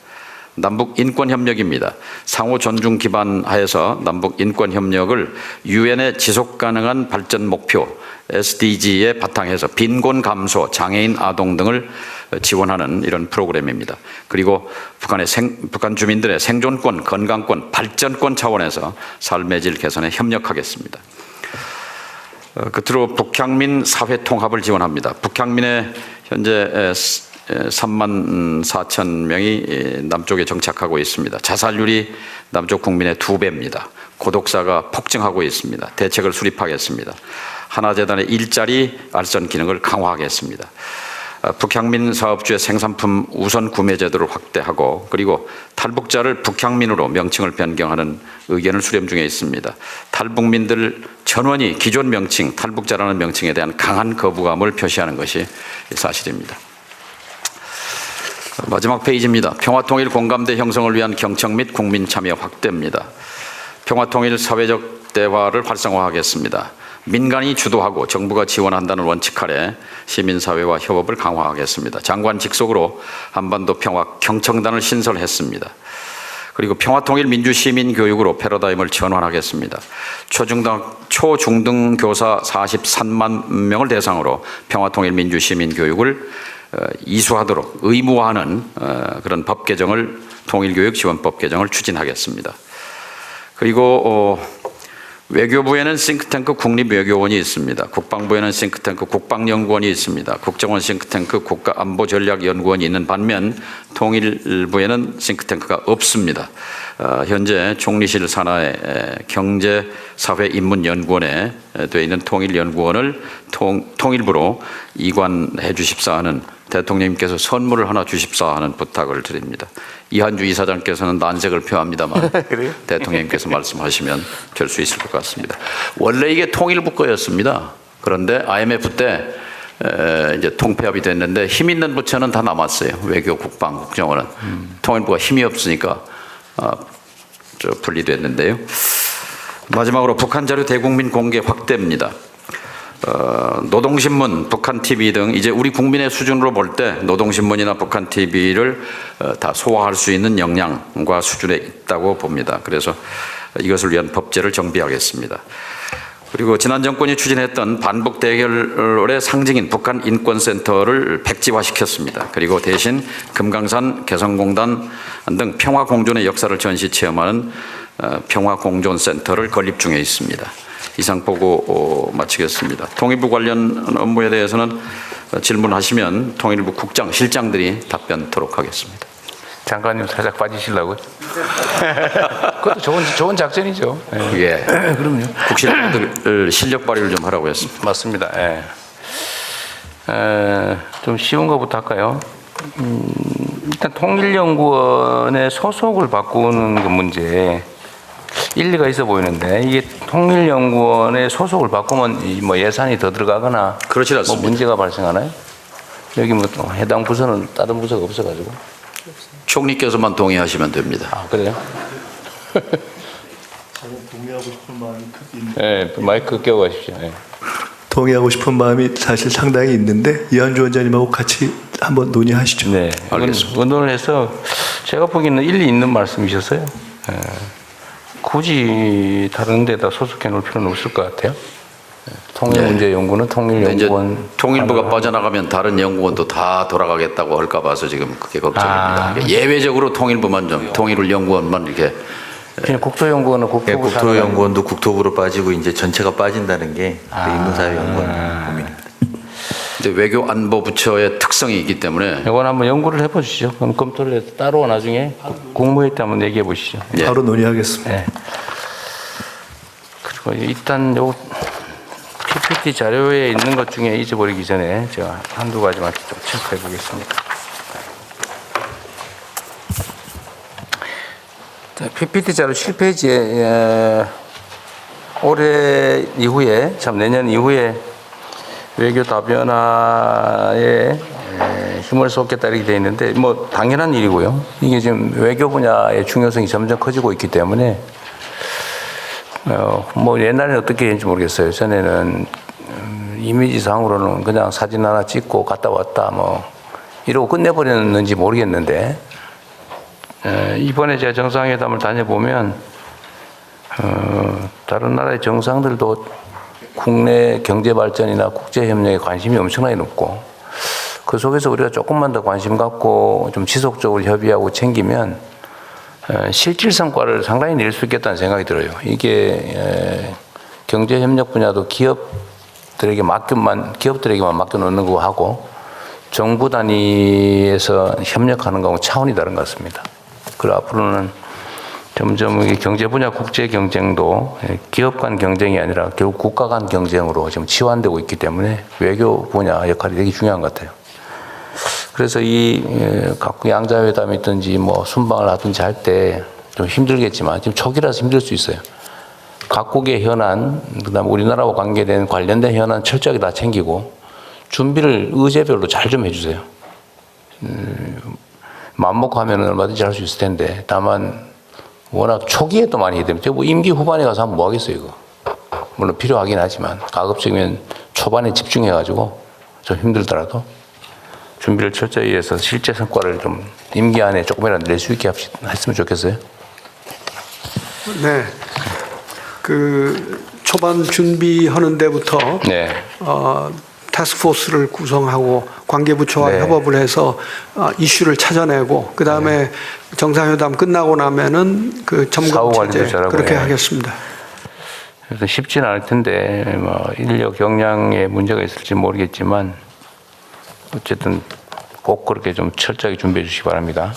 남북 인권 협력입니다. 상호 존중 기반 하에서 남북 인권 협력을 유엔의 지속 가능한 발전 목표 SDG에 바탕해서 빈곤 감소, 장애인 아동 등을 지원하는 이런 프로그램입니다. 그리고 북한 주민들의 생존권, 건강권, 발전권 차원에서 삶의 질 개선에 협력하겠습니다. 끝으로 북향민 사회 통합을 지원합니다. 북향민의 현재 3만 4천 명이 남쪽에 정착하고 있습니다. 자살률이 남쪽 국민의 2배입니다. 고독사가 폭증하고 있습니다. 대책을 수립하겠습니다. 하나재단의 일자리 알선 기능을 강화하겠습니다. 북향민 사업주의 생산품 우선 구매 제도를 확대하고 그리고 탈북자를 북향민으로 명칭을 변경하는 의견을 수렴 중에 있습니다. 탈북민들 전원이 기존 명칭, 탈북자라는 명칭에 대한 강한 거부감을 표시하는 것이 사실입니다. 마지막 페이지입니다. 평화통일 공감대 형성을 위한 경청 및 국민 참여 확대입니다. 평화통일 사회적 대화를 활성화하겠습니다. 민간이 주도하고 정부가 지원한다는 원칙 아래 시민사회와 협업을 강화하겠습니다. 장관 직속으로 한반도 평화 경청단을 신설했습니다. 그리고 평화통일 민주시민교육으로 패러다임을 전환하겠습니다. 초중등 교사 43만 명을 대상으로 평화통일 민주시민교육을 이수하도록 의무화하는 그런 법 개정을 통일교육지원법 개정을 추진하겠습니다. 그리고 외교부에는 싱크탱크 국립외교원이 있습니다. 국방부에는 싱크탱크 국방연구원이 있습니다. 국정원 싱크탱크 국가안보전략연구원이 있는 반면 통일부에는 싱크탱크가 없습니다. 현재 총리실 산하의 경제사회인문연구원에 되어 있는 통일연구원을 통일부로 이관해 주십사 하는 대통령님께서 선물을 하나 주십사 하는 부탁을 드립니다. 이한주 이사장께서는 난색을 표합니다만 대통령님께서 말씀하시면 될 수 있을 것 같습니다. 원래 이게 통일부 거였습니다. 그런데 IMF 때 이제 통폐합이 됐는데 힘 있는 부처는 다 남았어요. 외교, 국방, 국정원은. 통일부가 힘이 없으니까 분리됐는데요. 마지막으로 북한 자료 대국민 공개 확대입니다. 노동신문, 북한TV 등 이제 우리 국민의 수준으로 볼 때 노동신문이나 북한TV를 다 소화할 수 있는 역량과 수준에 있다고 봅니다. 그래서 이것을 위한 법제를 정비하겠습니다. 그리고 지난 정권이 추진했던 반북 대결의 상징인 북한 인권센터를 백지화시켰습니다. 그리고 대신 금강산 개성공단 등 평화공존의 역사를 전시 체험하는 평화공존센터를 건립 중에 있습니다. 이상 보고 마치겠습니다. 통일부 관련 업무에 대해서는 질문하시면 통일부 국장, 실장들이 답변토록 하겠습니다. 장관님 살짝 빠지시려고요? 그것도 좋은 작전이죠. 예. 그럼요. 국실장들 실력 발휘를 좀 하라고 했습니다. 맞습니다. 예. 좀 쉬운 것부터 할까요? 일단 통일연구원의 소속을 바꾸는 그 문제 일리가 있어 보이는데 이게 통일연구원의 소속을 바꾸면 뭐 예산이 더 들어가거나 그렇지 않습니다. 뭐 문제가 발생하나요? 여기 뭐 해당 부서는 다른 부서가 없어가지고 총리께서만 동의하시면 됩니다. 아 그래요? 동의하고 싶은 마음이 크게 있는. 네, 마이크 껴고 가십시오. 네. 동의하고 싶은 마음이 사실 상당히 있는데 이한주 원장님하고 같이 한번 논의하시죠. 네, 알겠습니다. 의논을 해서 제가 보기에는 일리 있는 말씀이셨어요. 네. 굳이 다른 데다 소속해 놓을 필요는 없을 것 같아요. 통일문제연구는 통일연구원. 통일부가 빠져나가면 다른 연구원도 다 돌아가겠다고 할까 봐서 지금 그게 걱정입니다. 예외적으로 통일부만 좀, 통일연구원만 이렇게. 그냥 국토연구원은 국토부 국토연구원도 국토부로 빠지고 이제 전체가 빠진다는 게 인문사회연구원 고민입니다. 이제 외교안보부처의 특성이 있기 때문에 이건 한번 연구를 해보시죠. 그럼 검토를 해서 따로 나중에 국무회의 때 한번 얘기해 보시죠. 예. 바로 논의하겠습니다. 네. 그리고 일단 요 PPT 자료에 있는 것 중에 잊어버리기 전에 제가 한두 가지만 좀 체크해 보겠습니다. 자, PPT 자료 7페이지에 올해 이후에, 내년 이후에 외교 다변화에 힘을 쏟겠다 이렇게 되어 있는데, 뭐, 당연한 일이고요. 이게 지금 외교 분야의 중요성이 점점 커지고 있기 때문에, 뭐, 옛날에는 어떻게 했는지 모르겠어요. 전에는, 이미지상으로는 그냥 사진 하나 찍고 갔다 왔다, 뭐, 이러고 끝내버렸는지 모르겠는데, 이번에 제가 정상회담을 다녀보면, 다른 나라의 정상들도 국내 경제 발전이나 국제 협력에 관심이 엄청나게 높고, 그 속에서 우리가 조금만 더 관심 갖고 좀 지속적으로 협의하고 챙기면 실질 성과를 상당히 낼 수 있겠다는 생각이 들어요. 이게 경제 협력 분야도 기업들에게만 맡겨놓는 거 하고 정부 단위에서 협력하는 거하고 차원이 다른 것 같습니다. 그리고 앞으로는 점점 경제 분야 국제 경쟁도 기업 간 경쟁이 아니라 결국 국가 간 경쟁으로 지금 치환되고 있기 때문에 외교 분야 역할이 되게 중요한 것 같아요. 그래서 이 각국 양자회담이든지 뭐 순방을 하든지 할 때 좀 힘들겠지만 지금 초기라서 힘들 수 있어요. 각국의 현안, 그다음에 우리나라와 관계된 관련된 현안 철저하게 다 챙기고 준비를 의제별로 잘 좀 해주세요. 맘먹고 하면 얼마든지 할 수 있을 텐데 다만 워낙 초기에 또 많이 해야 됩니다. 뭐 임기 후반에 가서 하면 뭐 하겠어요, 이거. 물론 필요하긴 하지만 가급적이면 초반에 집중해가지고 좀 힘들더라도 준비를 철저히 해서 실제 성과를 좀 임기 안에 조금이라도 낼 수 있게 했으면 좋겠어요. 네. 그 초반 준비하는 데부터 네. 태스크포스를 구성하고 관계부처와 네. 협업을 해서 이슈를 찾아내고 그 다음에 정상회담 끝나고 나면은 그 점검 사후관리도 체제 잘하고, 그렇게 예. 하겠습니다. 그래서 쉽지는 않을 텐데 뭐 인력 역량에 문제가 있을지 모르겠지만 어쨌든 꼭 그렇게 좀 철저하게 준비해 주시기 바랍니다.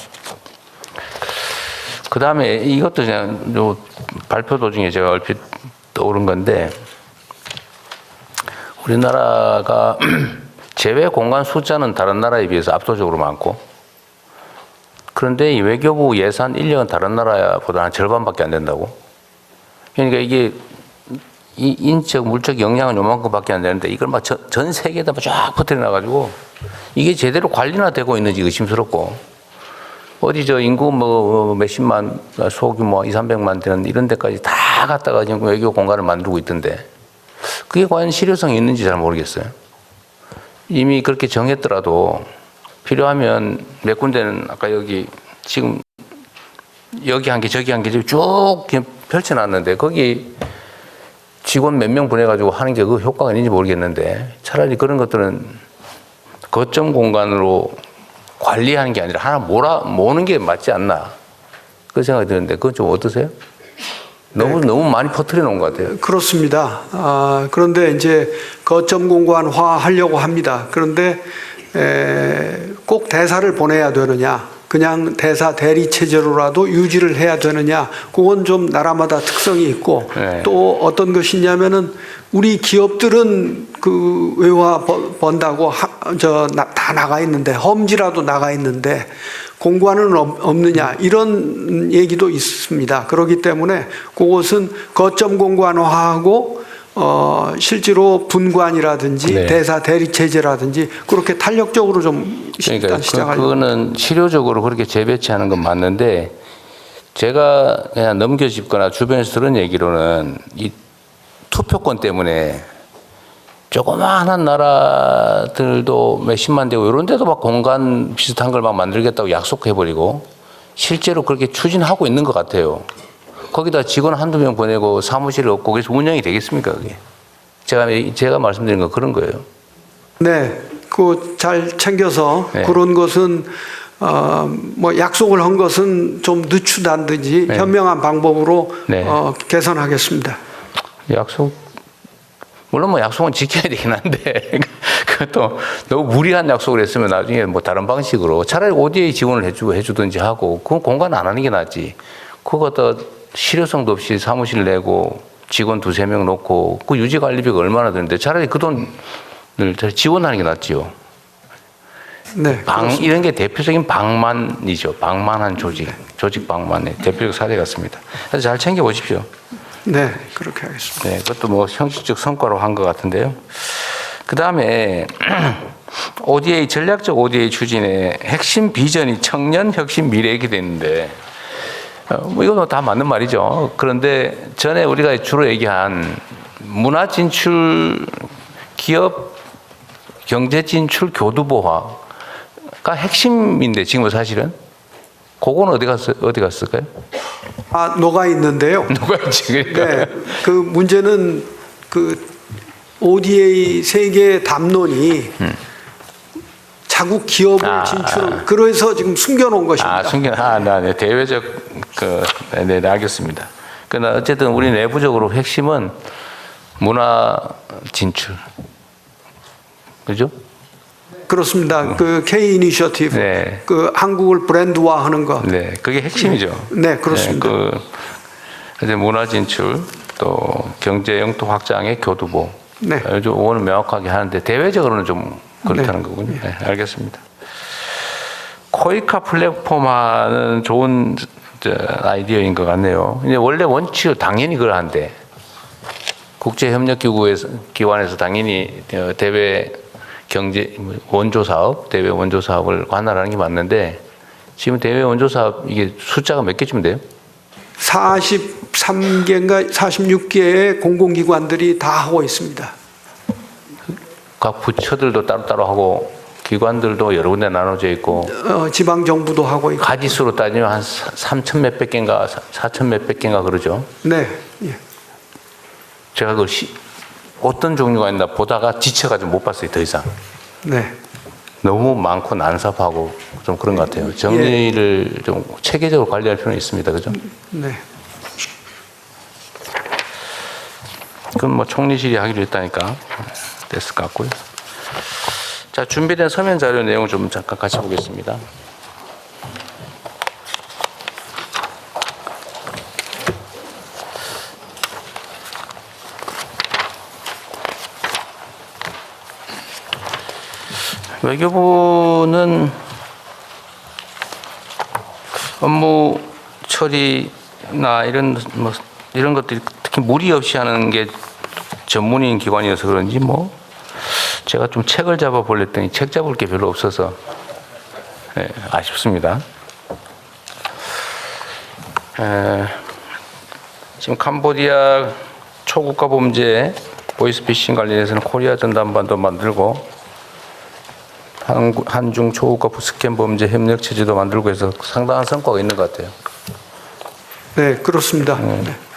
그 다음에 이것도 그냥 요 발표 도중에 제가 얼핏 떠오른 건데 우리나라가 제외 공간 숫자는 다른 나라에 비해서 압도적으로 많고 그런데 이 외교부 예산 인력은 다른 나라보다 한 절반밖에 안 된다고. 그러니까 이게 이 인적 물적 역량은 요만큼밖에 안 되는데 이걸 막 전 세계에다 쫙 퍼뜨려 놔가지고 이게 제대로 관리나 되고 있는지 의심스럽고 어디 저 인구 뭐 몇십만 소규모 200~300만 되는 이런 데까지 다 갖다가 지금 외교 공간을 만들고 있던데 그게 과연 실효성이 있는지 잘 모르겠어요. 이미 그렇게 정했더라도 필요하면 몇 군데는 아까 여기 지금 여기 한 개 저기 한 개 쭉 펼쳐놨는데 거기 직원 몇 명 보내가지고 하는 게 그 효과가 있는지 모르겠는데 차라리 그런 것들은 거점 공간으로 관리하는 게 아니라 하나 모으는 게 맞지 않나 그 생각이 드는데 그건 좀 어떠세요? 너무 많이 퍼뜨려 놓은 것 같아요. 그렇습니다. 그런데 이제 거점 공간화 하려고 합니다. 그런데 꼭 대사를 보내야 되느냐, 그냥 대사 대리 체제로라도 유지를 해야 되느냐, 그건 좀 나라마다 특성이 있고 네. 또 어떤 것이냐면은 우리 기업들은 그 외화 번다고 다 나가 있는데 험지라도 나가 있는데 공관은 없느냐 이런 얘기도 있습니다. 그렇기 때문에 그것은 거점 공관화하고 실제로 분관이라든지 네. 대사 대리 체제라든지 그렇게 탄력적으로 좀 그러니까 일단 시작하려고. 그거는 실효적으로 그렇게 재배치하는 건 맞는데 제가 그냥 넘겨짚거나 주변에서 들은 얘기로는 이 투표권 때문에 조그마한 나라들도 몇십만 되고 이런 데도 막 공간 비슷한 걸 막 만들겠다고 약속해버리고 실제로 그렇게 추진하고 있는 것 같아요. 거기다 직원 한두 명 보내고 사무실을 없고 그래서 운영이 되겠습니까 그게? 제가 말씀드린 건 그런 거예요. 네, 그 잘 챙겨서 네. 그런 것은 뭐 약속을 한 것은 좀 늦추다든지 네. 현명한 방법으로 네. 개선하겠습니다. 약속 물론 뭐 약속은 지켜야 되긴 한데 그것도 너무 무리한 약속을 했으면 나중에 뭐 다른 방식으로 차라리 ODA 지원을 해주든지 하고 그건 공간 안 하는 게 낫지. 그거 실효성도 없이 사무실 내고 직원 2-3명 놓고 그 유지 관리비가 얼마나 드는데 차라리 그 돈을 지원하는 게 낫지요. 네. 이런 게 대표적인 방만이죠. 방만한 조직 방만의 대표적 사례 같습니다. 그래서 잘 챙겨보십시오. 네, 그렇게 하겠습니다. 네, 그것도 뭐 형식적 성과로 한 것 같은데요. 그 다음에 ODA 전략적 ODA 추진의 핵심 비전이 청년 혁신 미래 이렇게 됐는데 뭐 이건 다 맞는 말이죠. 그런데 전에 우리가 주로 얘기한 문화 진출, 기업 경제 진출 교두보화가 핵심인데 지금은 사실은 그건 어디 갔을까요? 녹아 있는데요. 누가 있지? 그러니까. 네, 그 문제는 그 ODA 세계 담론이 자국 기업을 그래서 지금 숨겨놓은 것입니다. 네, 대외적 네, 알겠습니다. 그러나 어쨌든 우리 내부적으로 핵심은 문화 진출, 그죠? 그렇습니다. 그 K 이니셔티브, 네. 그 한국을 브랜드화하는 거. 네, 그게 핵심이죠. 네, 그렇습니다. 이제 문화 진출 또 경제 영토 확장의 교두보. 네. 요즘 오늘 명확하게 하는데 대외적으로는 좀 그렇다는 거군요. 네, 알겠습니다. 코이카 플랫폼화는 좋은 아이디어인 것 같네요. 이제 원래 원칙을 당연히 그러한데 국제협력기구에서 기관에서 당연히 대외 경제 원조 사업, 대외 원조 사업을 관할하는 게 맞는데 지금 대외 원조 사업 이게 숫자가 몇 개쯤 돼요? 43개인가 46개의 공공기관들이 다 하고 있습니다. 각 부처들도 따로따로 하고 기관들도 여러 군데 나눠져 있고 지방 정부도 하고 있고. 가지수로 따지면 한 3천 몇백 개인가 4천 몇백 개인가 그러죠. 네. 예. 제가 그걸 어떤 종류가 있나 보다가 지쳐가지고 못 봤어요. 더 이상. 네. 너무 많고 난삽하고 좀 그런 것 같아요. 정리를 좀 체계적으로 관리할 필요는 있습니다. 그죠? 네. 그건 뭐 총리실이 하기로 했다니까 됐을 것 같고요. 자, 준비된 서면 자료 내용을 좀 잠깐 같이 보겠습니다. 외교부는 업무 처리나 이런 것들이 특히 무리 없이 하는 게 전문인 기관이어서 그런지 제가 좀 책을 잡아 보랬더니 책 잡을 게 별로 없어서 아쉽습니다. 지금 캄보디아 초국가 범죄 보이스피싱 관련해서는 코리아 전담반도 만들고 한중 초국가 스캔 범죄 협력 체제도 만들고 해서 상당한 성과가 있는 것 같아요. 네, 그렇습니다.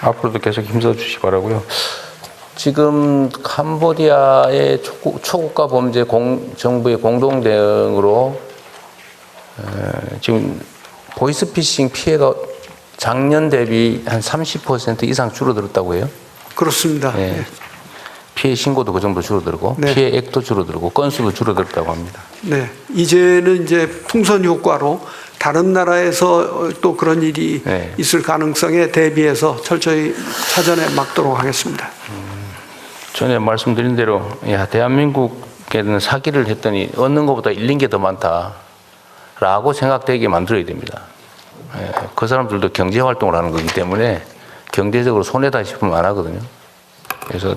앞으로도 계속 힘써 주시기 바라고요. 지금 캄보디아의 초국가 범죄 정부의 공동 대응으로 지금 보이스피싱 피해가 작년 대비 한 30% 이상 줄어들었다고 해요. 그렇습니다. 네. 피해 신고도 그 정도 줄어들고 네. 피해액도 줄어들고 건수도 줄어들었다고 합니다. 네, 이제는 이제 풍선 효과로 다른 나라에서 또 그런 일이 네. 있을 가능성에 대비해서 철저히 사전에 막도록 하겠습니다. 전에 말씀드린 대로 대한민국에는 사기를 했더니 얻는 것보다 잃는 게 더 많다라고 생각되게 만들어야 됩니다. 그 사람들도 경제 활동을 하는 거기 때문에 경제적으로 손해다 싶으면 안 하거든요. 그래서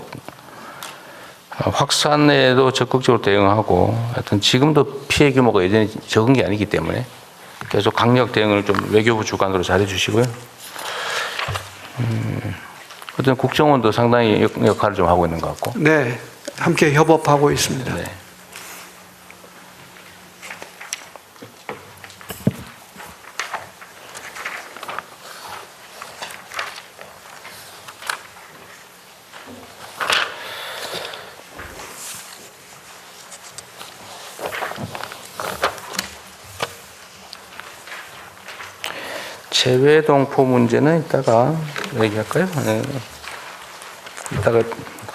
확산에도 적극적으로 대응하고 하여튼 지금도 피해 규모가 예전에 적은 게 아니기 때문에 계속 강력 대응을 좀 외교부 주관으로 잘해 주시고요. 어떤 국정원도 상당히 역할을 좀 하고 있는 것 같고. 네, 함께 협업하고 있습니다. 네. 재외동포 문제는 이따가 얘기할까요? 네. 이따가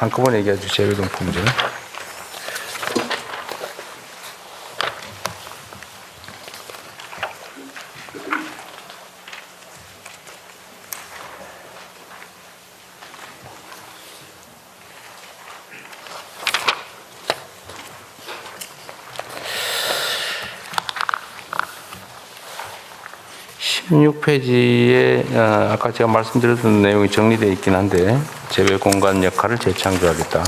한꺼번에 얘기하죠. 재외동포 문제는. (16페이지에) 아까 제가 말씀드렸던 내용이 정리되어 있긴 한데 재외 공간 역할을 재창조하겠다.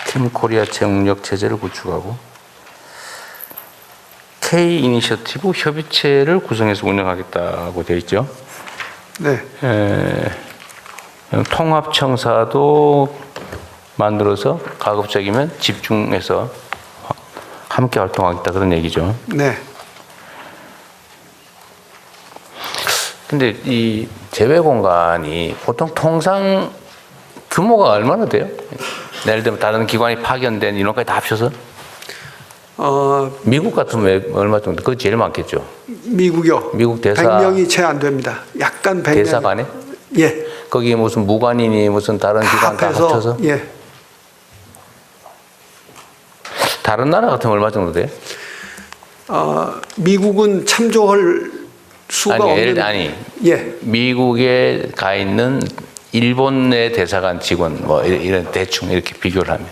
팀 코리아 채용력 체제를 구축하고 K 이니셔티브 협의체를 구성해서 운영하겠다고 되어 있죠. 네. 통합청사도 만들어서 가급적이면 집중해서 함께 활동하겠다 그런 얘기죠. 네. 근데 이 재외 공간이 보통 통상 규모가 얼마나 돼요? 예를 들면 다른 기관이 파견된 인원까지 다 합쳐서? 미국 같으면 얼마 정도? 그거 제일 많겠죠. 미국이요. 미국 대사 100명이 채 안 됩니다. 약간 100명. 대사관에? 예. 거기 무슨 무관이니 무슨 다른 기관 다 합해서 합쳐서? 예. 다른 나라 같으면 얼마 정도 돼요? 미국은 참조할 수가 없는. 아니 예. 미국에 가 있는 일본의 대사관 직원 뭐 이런 대충 이렇게 비교를 하면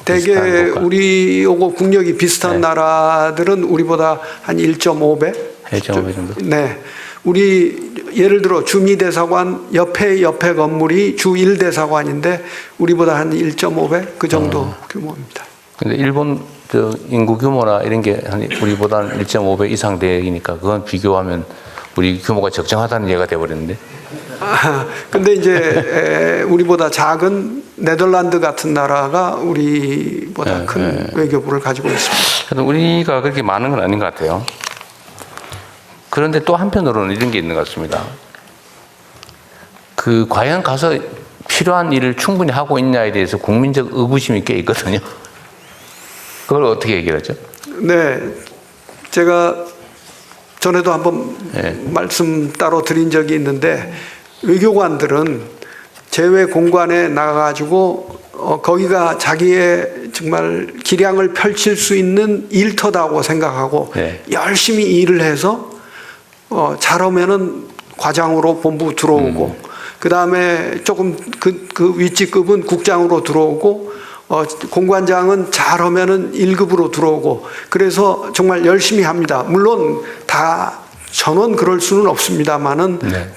대개 비슷한 것과. 우리하고 국력이 비슷한 네. 나라들은 우리보다 한 1.5배. 1.5배 정도? 네. 우리 예를 들어 주미대사관 옆에 건물이 주 1대사관인데 우리보다 한 1.5배 그 정도 규모입니다. 근데 일본 저 인구 규모나 이런 게 한 우리보다는 1.5배 이상 되니까 그건 비교하면 우리 규모가 적정하다는 얘기가 돼버렸는데. 근데 이제 우리보다 작은 네덜란드 같은 나라가 우리보다 큰 외교부를 가지고 있습니다. 그래도 우리가 그렇게 많은 건 아닌 것 같아요. 그런데 또 한편으로는 이런 게 있는 것 같습니다. 그 과연 가서 필요한 일을 충분히 하고 있냐에 대해서 국민적 의구심이 꽤 있거든요. 그걸 어떻게 얘기하죠? 네, 제가 전에도 한번 말씀 따로 드린 적이 있는데 외교관들은 재외 공간에 나가가지고 거기가 자기의 정말 기량을 펼칠 수 있는 일터다고 생각하고 네. 열심히 일을 해서 잘하면은 과장으로 본부 들어오고 그 다음에 조금 그 윗직급은 국장으로 들어오고 공관장은 잘하면은 1급으로 들어오고 그래서 정말 열심히 합니다. 물론 다 전원 그럴 수는 없습니다만은 네.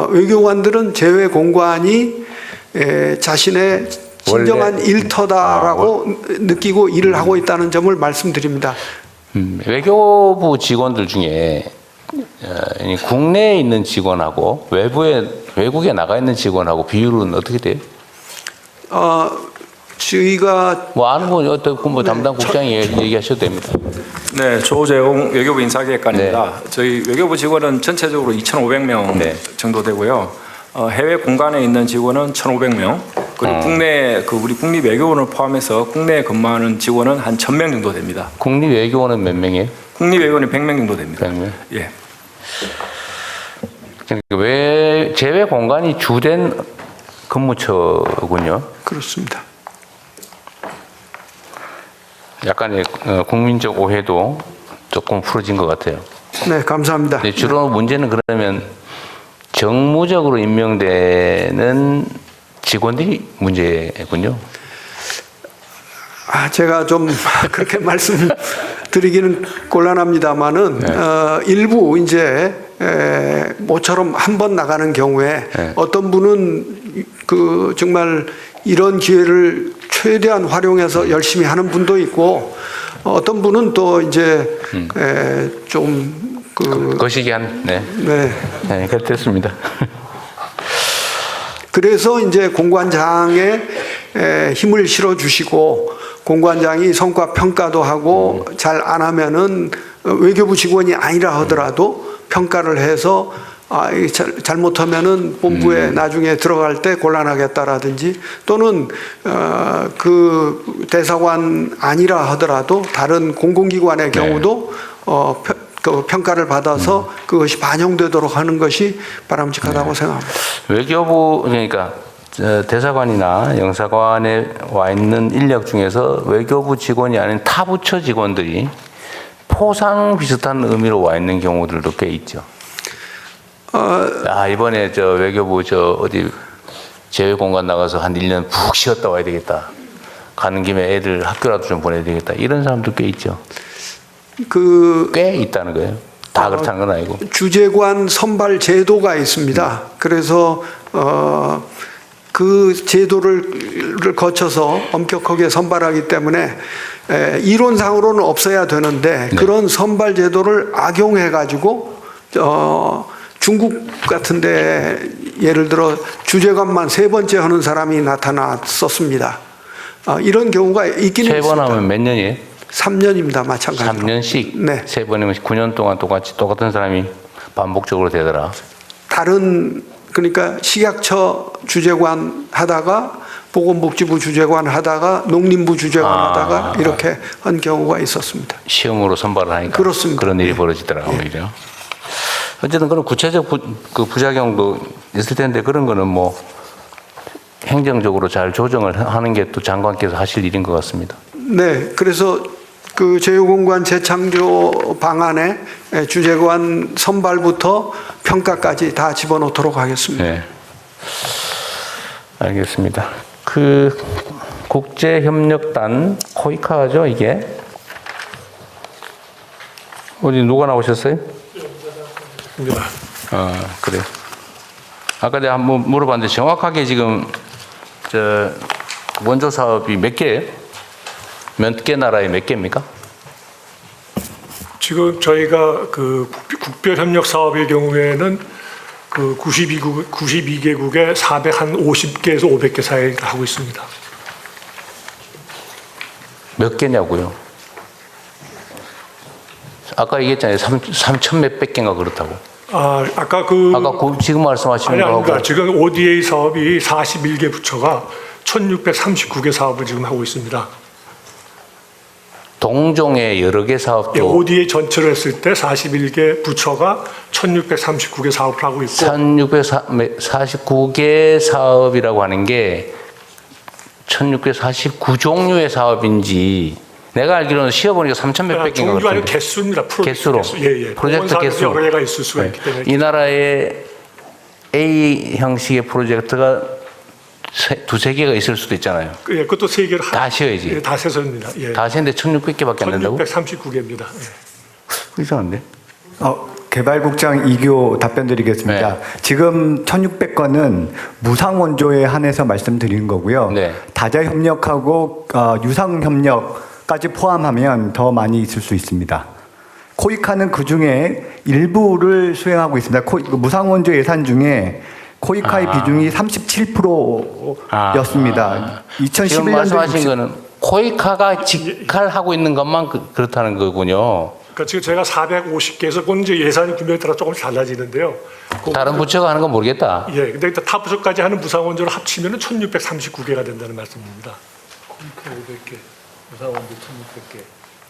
외교관들은 재외 공관이 자신의 진정한 일터다라고 느끼고 일을 하고 있다는 점을 말씀드립니다. 외교부 직원들 중에 국내에 있는 직원하고 외국에 나가 있는 직원하고 비율은 어떻게 돼요? 저희가 뭐 아는 건 어떻고 뭐 담당 국장이 얘기하셔도 됩니다. 네, 조재홍 외교부 인사기획관입니다. 저희 외교부 직원은 전체적으로 2,500명 네. 정도 되고요. 해외 공간에 있는 직원은 1,500명. 그리고 국내 우리 국립외교원을 포함해서 국내에 근무하는 직원은 한 1,000명 정도 됩니다. 국립외교원은 몇 명이에요? 국립외교원이 100명 정도 됩니다. 100명? 예. 그러니까 재외 공간이 주된 근무처군요. 그렇습니다. 약간의 국민적 오해도 조금 풀어진 것 같아요. 네, 감사합니다. 근데 주로 문제는 그러면 정무적으로 임명되는 직원들이 문제군요. 제가 좀 그렇게 말씀드리기는 곤란합니다만은 일부 이제 모처럼 한 번 나가는 경우에 어떤 분은 그 정말 이런 기회를 최대한 활용해서 열심히 하는 분도 있고 어떤 분은 또 이제 좀 거시기한 네, 그렇습니다. 그래서 이제 공관장에 힘을 실어 주시고 공관장이 성과 평가도 하고 잘 안 하면은 외교부 직원이 아니라 하더라도 평가를 해서 잘못하면은 본부에 나중에 들어갈 때 곤란하겠다라든지 또는 그 대사관 아니라 하더라도 다른 공공기관의 경우도 그 평가를 받아서 그것이 반영되도록 하는 것이 바람직하다고 생각합니다. 외교부 그러니까 대사관이나 영사관에 와 있는 인력 중에서 외교부 직원이 아닌 타 부처 직원들이 포상 비슷한 의미로 와 있는 경우들도 꽤 있죠. 이번에 저 외교부 어디 제외공간 나가서 한 1년 푹 쉬었다 와야 되겠다. 가는 김에 애들 학교라도 좀 보내야 되겠다. 이런 사람도 꽤 있죠. 꽤 있다는 거예요. 다 그렇다는 건 아니고. 주재관 선발 제도가 있습니다. 그래서 그 제도를 거쳐서 엄격하게 선발하기 때문에 이론상으로는 없어야 되는데 그런 선발 제도를 악용해 가지고 중국 같은데 예를 들어 주재관만 3번째 하는 사람이 나타났었습니다. 이런 경우가 있기는 있습니다. 3번 하면 몇 년이에요? 3년입니다. 마찬가지로. 3년씩? 네. 3번이면 9년 동안 똑같은 사람이 반복적으로 되더라. 그러니까 식약처 주재관 하다가 보건복지부 주재관 하다가 농림부 주재관 하다가 이렇게 한 경우가 있었습니다. 시험으로 선발을 하니까. 그렇습니다. 그런 일이 벌어지더라고요, 오히려. 어쨌든 그런 구체적 부작용도 있을 텐데 그런 거는 뭐 행정적으로 잘 조정을 하는 게 또 장관께서 하실 일인 것 같습니다. 네, 그래서 그 제휴공간 재창조 방안에 주재관 선발부터 평가까지 다 집어넣도록 하겠습니다. 네. 알겠습니다. 국제협력단 코이카죠, 이게? 어디 누가 나오셨어요? 그래요. 아까 내가 한번 물어봤는데 정확하게 지금 원조 사업이 몇 개예요? 몇 개 나라에 몇 개입니까? 지금 저희가 그 국별 협력 사업의 경우에는 그 92개국에 450개에서 500개 사이를 하고 있습니다. 몇 개냐고요? 아까 얘기했잖아요. 3천 몇백 개인가 그렇다고. 아까 지금 말씀하시는 거하고. 그러니까 지금 ODA 사업이 41개 부처가 1639개 사업을 지금 하고 있습니다. 동종의 여러 개 사업도. 예, ODA 전체를 했을 때 41개 부처가 1639개 사업을 하고 있고 1649개 사업이라고 하는 게 1649종류의 사업인지 내가 알기로는 시어보니까 3천 몇백 개인가 종류 아니고 같은데. 개수입니다. 개수로. 예. 프로젝트 개수. 여러 개가 있을 수가 있기 때문에. 이 나라에 A 형식의 프로젝트가 두세 개가 있을 수도 있잖아요. 예, 그것도 3개를 다 쉬어야지. 예, 다 세서입니다. 예. 다 쉬는데 1600개밖에 안 된다고? 1639개입니다. 예. 이상한데? 개발국장 이교 답변드리겠습니다. 네. 지금 1600건은 무상원조에 한해서 말씀드리는 거고요. 네. 다자협력하고 유상협력까지 포함하면 더 많이 있을 수 있습니다. 코이카는 그중에 일부를 수행하고 있습니다. 무상원조 예산 중에 코이카의 비중이 37%였습니다. 지금 2011년도 말씀하신 거는 코이카가 직할하고 있는 것만 그렇다는 거군요. 그러니까 지금 제가 450개에서 그건 이제 예산 규모에 따라 조금씩 달라지는데요. 다른 부처가 하는 건 모르겠다. 예, 근데 일단 타 부처까지 하는 무상원조를 합치면은 1639개가 된다는 말씀입니다. 코이카 500개, 무상원조 1600개,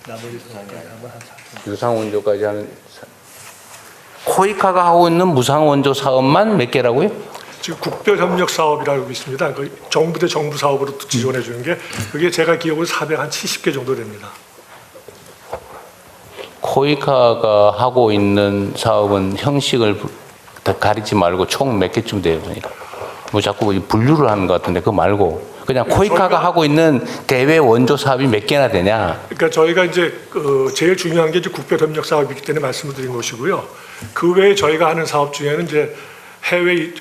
나머지 사업까지 하면 한 4,000개. 유상원조까지 하는 코이카가 하고 있는 무상원조 사업만 몇 개라고요? 지금 국별협력 사업이라고 있습니다. 그 정부 대 정부 사업으로 지원해 주는 게 그게 제가 기억으로 470개 정도 됩니다. 코이카가 하고 있는 사업은 형식을 가리지 말고 총 몇 개쯤 돼요, 그러니까. 뭐 자꾸 분류를 하는 것 같은데 그거 말고 그냥 코이카가 하고 있는 대외 원조 사업이 몇 개나 되냐? 그러니까 저희가 이제 제일 중요한 게 이제 국별협력 사업이기 때문에 말씀을 드린 것이고요. 그 외에 저희가 하는 사업 중에는 이제 해외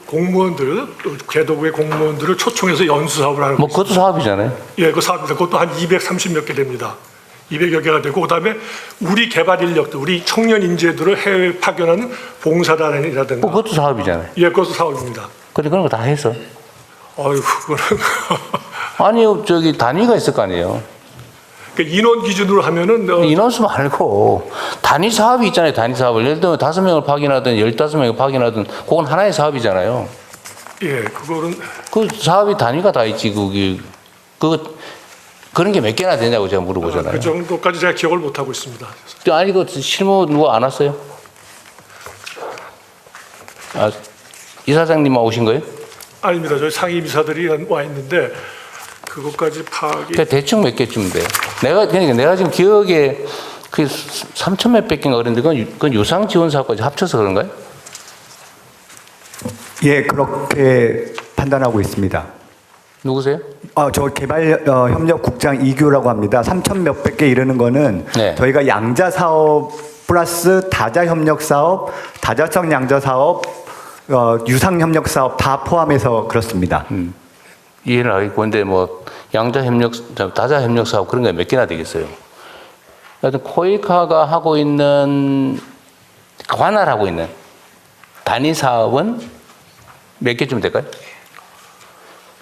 공무원들, 개도부의 공무원들을 초청해서 연수 사업을 하는 뭐 그것도 사업이잖아요. 예, 그 사업입니다. 그것도 한 230몇 개 됩니다. 200여 개가 되고 그다음에 우리 개발 인력들, 우리 청년 인재들을 해외 파견하는 봉사단이라든가. 그것도 사업이잖아요. 예, 그것도 사업입니다. 근데 그런 거 다 해서. 아유, 그거는 아니요, 단위가 있을 거 아니에요. 그러니까 인원 기준으로 하면은 인원수 말고 단위 사업이 있잖아요. 단위 사업을 예를 들면 5명을 파견하든 15명을 파견하든 그건 하나의 사업이잖아요. 예, 그거는 그 사업이 단위가 다 있지. 그거 그런 게 몇 개나 되냐고 제가 물어보잖아요. 그 정도까지 제가 기억을 못 하고 있습니다. 아니 그 실무 누가 안 왔어요? 아, 이사장님만 오신 거예요? 아닙니다. 저희 상임이사들이 와 있는데 그것까지 파악이 그러니까 대충 몇 개쯤 돼요. 내가 지금 기억에 그 3천 몇백 개인가 그랬는데 그건 유상 지원 사업까지 합쳐서 그런가요? 예, 그렇게 판단하고 있습니다. 누구세요? 저 개발협력국장 이규라고 합니다. 3천 몇백 개 이르는 거는 네. 저희가 양자 사업 플러스 다자 협력 사업, 다자성 양자 사업, 유상 협력 사업 다 포함해서 그렇습니다. 이해는 하겠고 근데 뭐 양자 협력, 다자 협력 사업 그런 게 몇 개나 되겠어요? 하여튼 코이카가 하고 있는 관할하고 있는 단위 사업은 몇 개쯤 될까요?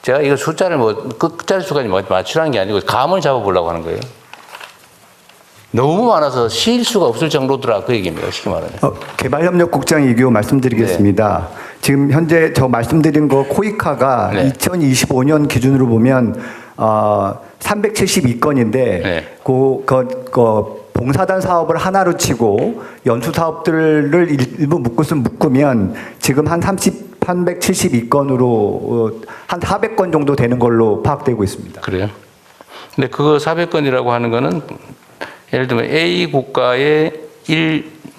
제가 이거 숫자를 뭐 끝자리 수까지 맞추라는 게 아니고 감을 잡아보려고 하는 거예요. 너무 많아서 실 수가 없을 정도더라 그 얘기입니다. 쉽게 말하면. 개발협력국장 이규 말씀드리겠습니다. 지금 현재 저 말씀드린 거 코이카가 네. 2025년 기준으로 보면 372건인데 봉사단 사업을 하나로 치고 연수 사업들을 일부 묶으면 지금 한 372건으로 한 400건 정도 되는 걸로 파악되고 있습니다. 그래요? 근데 그거 400건이라고 하는 거는 예를 들면 A 국가의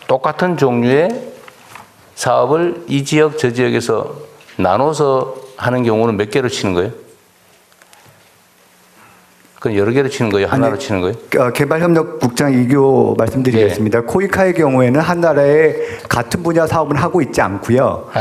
똑같은 종류의 사업을 이 지역 저 지역에서 나눠서 하는 경우는 몇 개로 치는 거예요? 그건 여러 개로 치는 거예요? 하나로 치는 거예요? 개발협력국장 이규 말씀드리겠습니다. 코이카의 경우에는 한 나라에 같은 분야 사업을 하고 있지 않고요.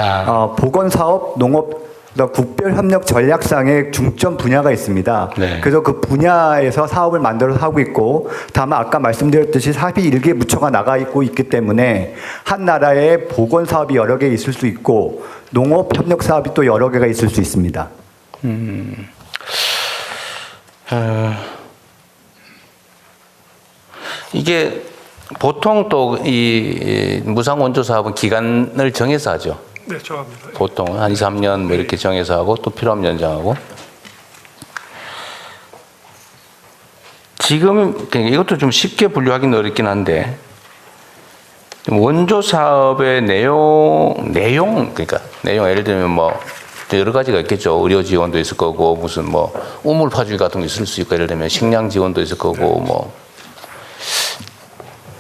보건사업, 농업, 국별협력 전략상의 중점 분야가 있습니다. 네. 그래서 그 분야에서 사업을 만들어서 하고 있고 다만 아까 말씀드렸듯이 사업이 일개 부처가 나가 있기 때문에 한 나라에 보건사업이 여러 개 있을 수 있고 농업협력사업이 또 여러 개가 있을 수 있습니다. 이게 보통 또 이 무상원조 사업은 기간을 정해서 하죠. 네, 정합니다. 보통 한 2, 3년 뭐 이렇게 정해서 하고 또 필요하면 연장하고. 지금 이것도 좀 쉽게 분류하기는 어렵긴 한데 원조 사업의 내용 그러니까 내용 예를 들면 뭐 여러 가지가 있겠죠. 의료 지원도 있을 거고 무슨 뭐 우물 파주기 같은 거 있을 수 있고 예를 들면 식량 지원도 있을 거고 뭐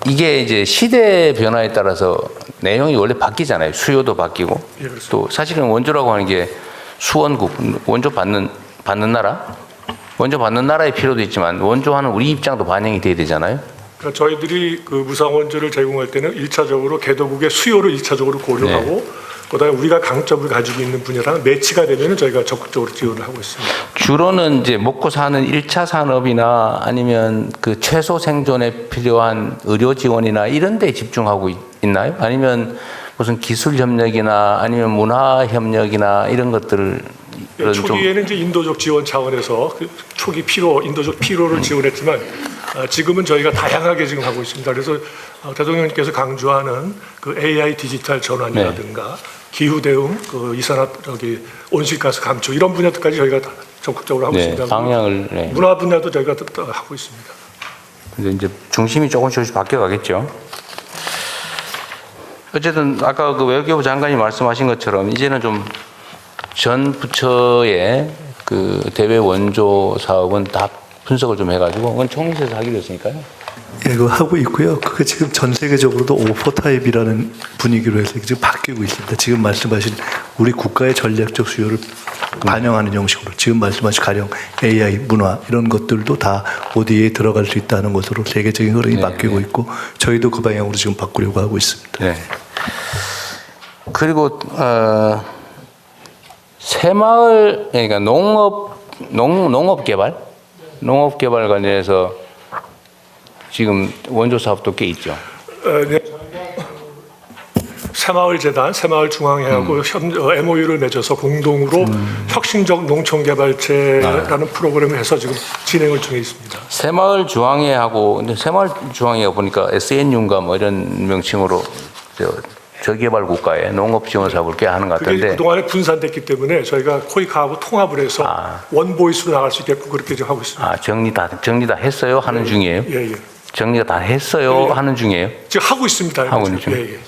이게 이제 시대 변화에 따라서 내용이 원래 바뀌잖아요. 수요도 바뀌고 예, 그렇습니다. 또 사실은 원조라고 하는 게 수원국 원조 받는 나라 원조 받는 나라의 필요도 있지만 원조하는 우리 입장도 반영이 돼야 되잖아요. 그러니까 저희들이 그 무상원조를 제공할 때는 1차적으로 개도국의 수요를 1차적으로 고려하고 그다음에 우리가 강점을 가지고 있는 분야랑 매치가 되면은 저희가 적극적으로 지원을 하고 있습니다. 주로는 이제 먹고 사는 1차 산업이나 아니면 그 최소 생존에 필요한 의료 지원이나 이런 데 집중하고 있나요? 아니면 무슨 기술 협력이나 아니면 문화 협력이나 이런 것들을 초기에는 이제 인도적 지원 차원에서 그 초기 인도적 필요를 지원했지만 지금은 저희가 다양하게 지금 하고 있습니다. 그래서 대통령님께서 강조하는 그 AI 디지털 전환이라든가 기후 대응, 그 이산화 온실가스 감축 이런 분야들까지 저희가 다 적극적으로 하고 있습니다. 방향을 문화 분야도 저희가 하고 있습니다. 근데 이제 중심이 조금씩 바뀌어가겠죠. 어쨌든 아까 그 외교부 장관이 말씀하신 것처럼 이제는 좀 전 부처의 그 대외 원조 사업은 다 분석을 좀 해가지고 그건 총리실에서 하기로 했으니까요. 예, 그거 하고 있고요. 그게 지금 전 세계적으로도 오퍼 타입이라는 분위기로 해서 지금 바뀌고 있습니다. 지금 말씀하신 우리 국가의 전략적 수요를 반영하는 형식으로 지금 말씀하신 가령 AI, 문화 이런 것들도 다 ODA에 들어갈 수 있다는 것으로 세계적인 흐름이 바뀌고 있고 저희도 그 방향으로 지금 바꾸려고 하고 있습니다. 네. 그리고 새마을 그러니까 농업 개발 관련해서 지금 원조 사업도 꽤 있죠. 네. 새마을재단, 새마을중앙회하고 MOU를 맺어서 공동으로 혁신적 농촌개발체라는 프로그램을 해서 지금 진행을 중에 있습니다. 새마을중앙회하고 근데 새마을중앙회가 보니까 SNU인가 뭐 이런 명칭으로 저개발 국가에 농업 지원 사업을 꽤 하는 것 그게 같은데 그동안에 분산됐기 때문에 저희가 코이카하고 통합을 해서 원보이스로 나갈 수 있게끔 그렇게 지금 하고 있습니다. 정리 다 했어요 하는 중이에요. 예, 예. 정리가 다 했어요 예. 하는 중이에요. 지금 하고 있습니다. 하고 있는 중. 예, 예.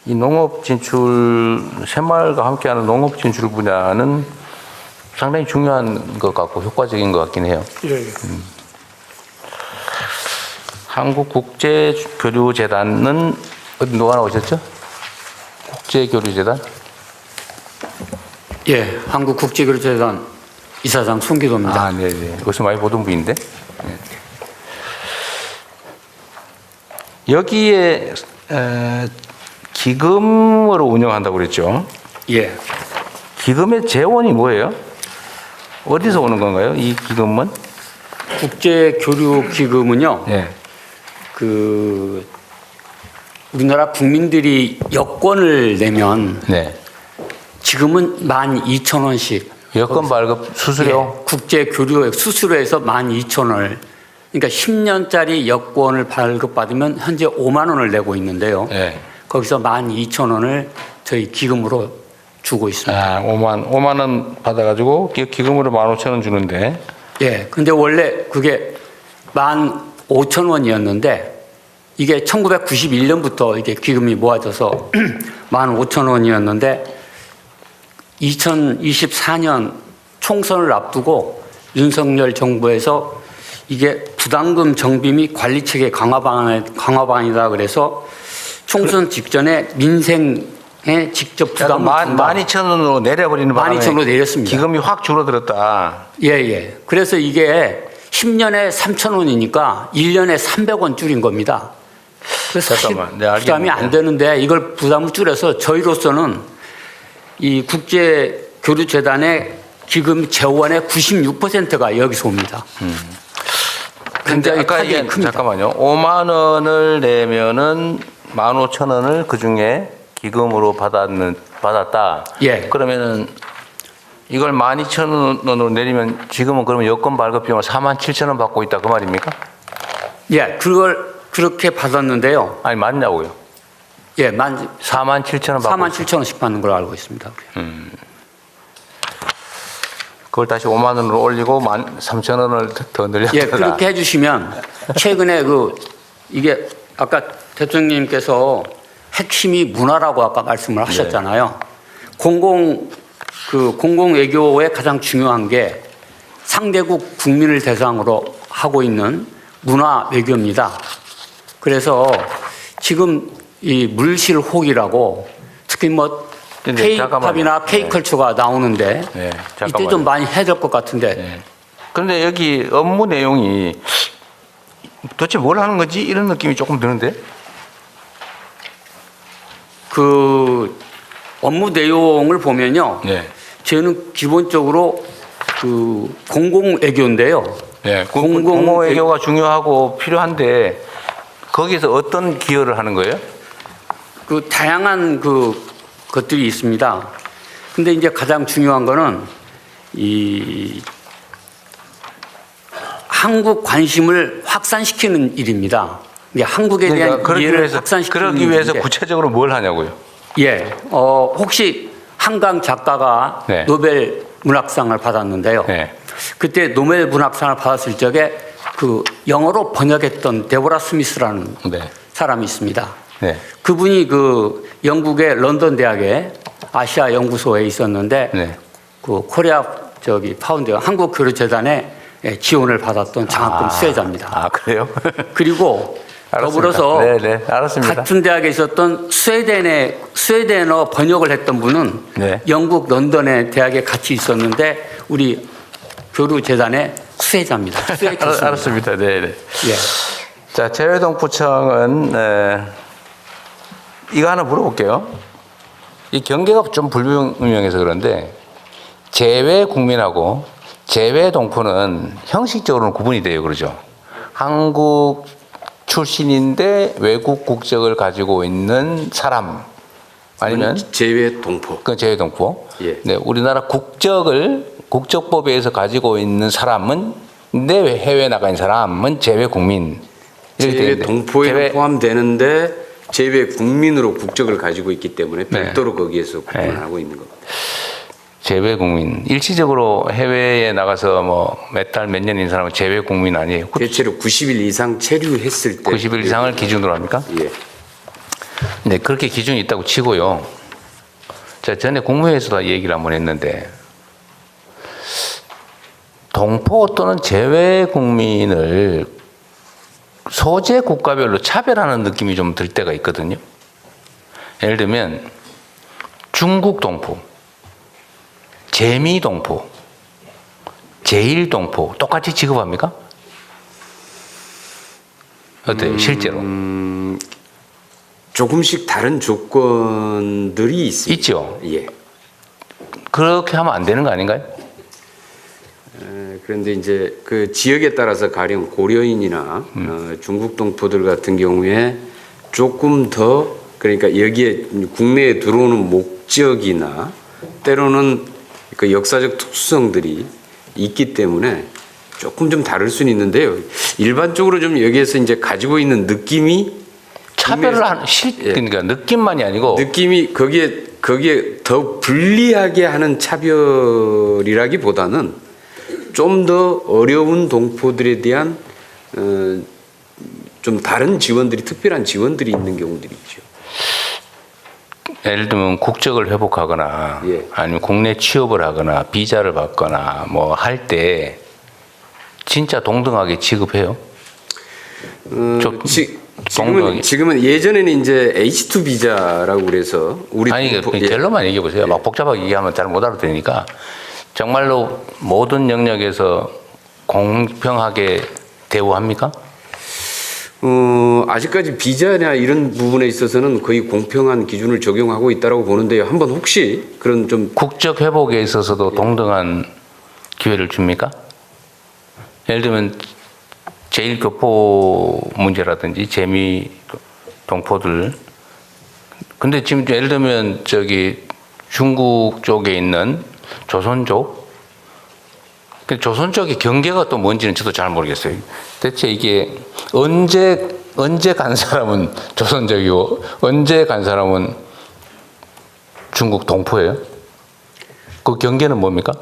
이 농업 진출 새마을과 함께하는 농업 진출 분야는 상당히 중요한 것 같고 효과적인 것 같긴 해요. 예, 예. 한국국제교류재단은 어디 누가 나오셨죠? 국제교류재단? 예, 한국국제교류재단 이사장 송기도입니다. 아, 네네. 여기서 많이 보던 분인데. 네. 여기에 기금으로 운영한다고 그랬죠? 예, 기금의 재원이 뭐예요? 어디서 오는 건가요? 이 기금은? 국제교류기금은요. 네. 그 우리나라 국민들이 여권을 내면 네. 지금은 12,000원씩 여권 발급 수수료? 예, 국제교류 수수료에서 12,000원을 그러니까 10년짜리 여권을 발급받으면 현재 5만 원을 내고 있는데요. 네. 거기서 12,000원을 저희 기금으로 주고 있습니다. 아, 5만 원 받아가지고 기금으로 15,000원 주는데. 예, 근데 원래 그게 15,000원이었는데 이게 1991년부터 이게 기금이 모아져서 15,000원이었는데 2024년 총선을 앞두고 윤석열 정부에서 이게 부담금 정비 및 관리 체계 강화 방안이다 그래서 총선 직전에 민생에 직접 부담을 준다. 12,000원으로 내려버리는 바람에 12,000원으로 내렸습니다. 기금이 확 줄어들었다. 예, 예. 그래서 이게 10년에 3,000원이니까 1년에 300원 줄인 겁니다. 그래서 잠깐만. 네, 부담이 안 되는데 이걸 부담을 줄여서 저희로서는 이 국제교류재단의 기금 재원의 96%가 여기서 옵니다. 근데 굉장히 아까 타격이 큽니다. 잠깐만요. 5만 원을 내면은 15,000원을 그 중에 기금으로 받았다. 예. 그러면은 이걸 12,000원으로 내리면 지금은 그러면 여권 발급 비용을 47,000원 받고 있다 그 말입니까? 예, 그걸 그렇게 받았는데요. 아니 맞냐고요? 예, 47,000원 받고 47,000원씩 받는 걸로 알고 있습니다. 그걸 다시 5만 원으로 올리고 13,000원을 더 늘렸다. 예, 그렇게 해주시면 최근에 이게 아까 대통령님께서 핵심이 문화라고 아까 말씀을 하셨잖아요. 공공 외교의 가장 중요한 게 상대국 국민을 대상으로 하고 있는 문화 외교입니다. 그래서 지금 이 물실혹이라고 특히 뭐 K-팝이나 K-컬처가 나오는데 네, 이때 좀 많이 해야 될 것 같은데. 그런데 여기 업무 내용이 도대체 뭘 하는 거지? 이런 느낌이 조금 드는데? 그 업무 내용을 보면요. 네. 저는 기본적으로 그 공공외교인데요. 네. 공공외교가 중요하고 필요한데 거기서 어떤 기여를 하는 거예요? 그 다양한 것들이 있습니다. 근데 이제 가장 중요한 거는 이 한국 관심을 확산시키는 일입니다. 이게 한국에 대한 이해를 확산시키는 그러기 위해서 일인데. 구체적으로 뭘 하냐고요? 예, 혹시 한강 작가가 네. 노벨 문학상을 받았는데요. 네. 그때 노벨 문학상을 받았을 적에 그 영어로 번역했던 데보라 스미스라는 네. 사람이 있습니다. 네. 그분이 그 영국의 런던 대학의 아시아 연구소에 있었는데 네. 그 코리아 파운드 한국교류재단에 지원을 받았던 장학금 수혜자입니다. 아, 그래요? 그리고 알았습니다. 더불어서 네, 알았습니다. 같은 대학에 있었던 스웨덴어 번역을 했던 분은 네. 영국 런던의 대학에 같이 있었는데 우리 교류재단의 수혜자입니다. 수혜 교수입니다. 알았습니다. 네, 네. 예. 자, 재외동포청은 이거 하나 물어볼게요. 이 경계가 좀 불분명해서 그런데 재외 국민하고 재외 동포는 형식적으로는 구분이 돼요, 그러죠? 한국 출신인데 외국 국적을 가지고 있는 사람 아니면 재외 동포. 그 재외 동포. 예. 네, 우리나라 국적법에 의해서 가지고 있는 사람은 근데 해외 나가 있는 사람은 재외 국민. 이렇게 재외 되는데 동포에 재외- 포함되는데 재외 국민으로 국적을 가지고 있기 때문에 별도로 거기에서 구분을 하고 있는 겁니다. 재외 국민. 일시적으로 해외에 나가서 뭐 몇 달 몇 년인 사람은 재외 국민 아니에요? 대체로 90일 이상 체류했을 때 90일 이상을 기준으로 합니까? 예. 네, 그렇게 기준이 있다고 치고요. 제가 전에 국무회의에서도 얘기를 한번 했는데 동포 또는 재외 국민을 소재 국가별로 차별하는 느낌이 좀 들 때가 있거든요. 예를 들면 중국 동포, 재미 동포, 제일 동포 똑같이 취급합니까? 어때요, 실제로? 조금씩 다른 조건들이 있습니다. 있죠. 예. 그렇게 하면 안 되는 거 아닌가요? 그런데 이제 그 지역에 따라서 가령 고려인이나 중국 동포들 같은 경우에 조금 더 그러니까 여기에 국내에 들어오는 목적이나 때로는 그 역사적 특수성들이 있기 때문에 조금 좀 다를 수는 있는데요. 일반적으로 좀 여기에서 이제 가지고 있는 느낌이 차별을 하는 그러니까 느낌만이 아니고 느낌이 거기에 더 불리하게 하는 차별이라기보다는 좀 더 어려운 동포들에 대한 좀 다른 지원들이 특별한 지원들이 있는 경우들이 있죠. 예를 들면 국적을 회복하거나 예. 아니면 국내 취업을 하거나 비자를 받거나 뭐 할 때 진짜 동등하게 취급해요. 지금은 예전에는 이제 H2 비자라고 그래서 우리 아니 결론만 얘기해 보세요. 막 복잡하게 얘기하면 잘 못 알아들으니까 정말로 모든 영역에서 공평하게 대우합니까? 아직까지 비자나 이런 부분에 있어서는 거의 공평한 기준을 적용하고 있다고 보는데요. 한번 혹시 그런 좀 국적 회복에 있어서도 동등한 기회를 줍니까? 예를 들면 제1교포 문제라든지 재미 동포들. 근데 지금 예를 들면 저기 중국 쪽에 있는 조선족. 조선족의 경계가 또 뭔지는 저도 잘 모르겠어요. 대체 이게 언제 간 사람은 조선족이고 언제 간 사람은 중국 동포예요? 그 경계는 뭡니까?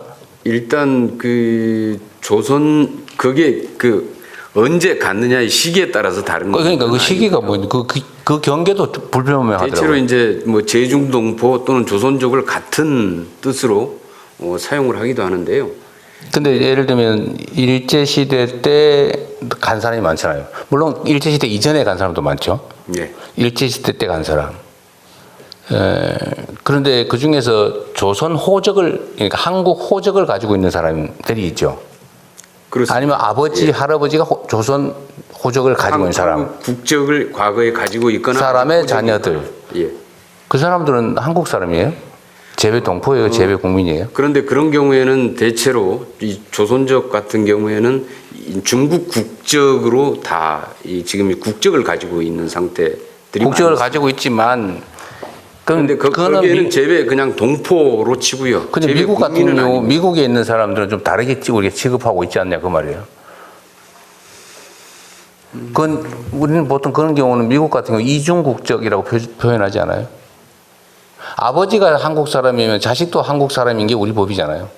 일단 그 조선 그게 그 언제 갔느냐의 시기에 따라서 다른 거예요. 그러니까 그 시기가 뭐 그 경계도 불분명하더라고요. 대체로 이제 뭐 제중동포 또는 조선족을 같은 뜻으로 사용을 하기도 하는데요. 근데 예를 들면 일제시대 때 간 사람이 많잖아요. 물론 일제시대 이전에 간 사람도 많죠. 예. 일제시대 때 간 사람. 그런데 그 중에서 조선 호적을, 그러니까 한국 호적을 가지고 있는 사람들이 있죠. 그렇습니다. 아니면 아버지, 예. 할아버지가 조선 호적을 가지고 있는 사람. 한국 국적을 과거에 가지고 있거나 사람의 자녀들. 예. 그 사람들은 한국 사람이에요? 재외 동포예요? 재외 국민이에요? 그런데 그런 경우에는 대체로 이 조선족 같은 경우에는 중국 국적으로 다 지금 국적을 가지고 있는 상태들이 국적을 많습니다. 가지고 있지만 그런데 거기에는 재외 그냥 동포로 치고요. 근데 재외 미국 같은 국민은 경우 아닙니다. 미국에 있는 사람들은 좀 다르게 우리가 취급하고 있지 않냐 그 말이에요. 그건 우리는 보통 그런 경우는 미국 같은 경우 이중 국적이라고 표현하지 않아요. 아버지가 한국 사람이면 자식도 한국 사람인 게 우리 법이잖아요.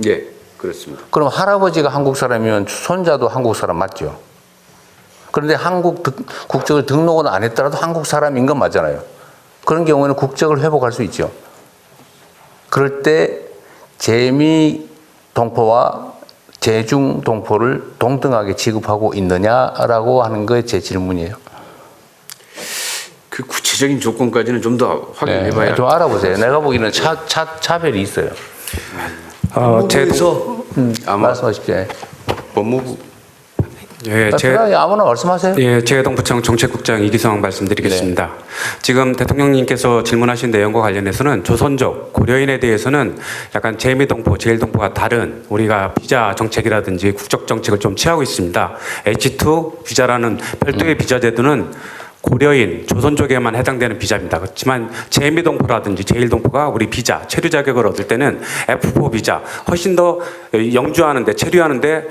예, 그렇습니다. 그럼 할아버지가 한국 사람이면 손자도 한국 사람 맞죠? 그런데 한국 국적을 등록은 안 했더라도 한국 사람인 건 맞잖아요. 그런 경우에는 국적을 회복할 수 있죠. 그럴 때 재미 동포와 재중 동포를 동등하게 취급하고 있느냐라고 하는 게 제 질문이에요. 그 구체적인 조건까지는 좀 더 확인해봐야. 좀 알아보세요. 내가 보기에는 차별이 있어요. 법무부에서 아마 말씀하십시오. 법무부 예, 아무나 말씀하세요. 예, 재해동부청 정책국장 이기성 말씀드리겠습니다. 지금 대통령님께서 질문하신 내용과 관련해서는 조선족, 고려인에 대해서는 약간 재미동포, 제일동포와 다른 우리가 비자 정책이라든지 국적 정책을 좀 취하고 있습니다. H2 비자라는 별도의 비자 제도는 고려인, 조선족에만 해당되는 비자입니다. 그렇지만 제2동포라든지 제1동포가 우리 비자, 체류 자격을 얻을 때는 F4 비자, 훨씬 더 영주하는데, 체류하는데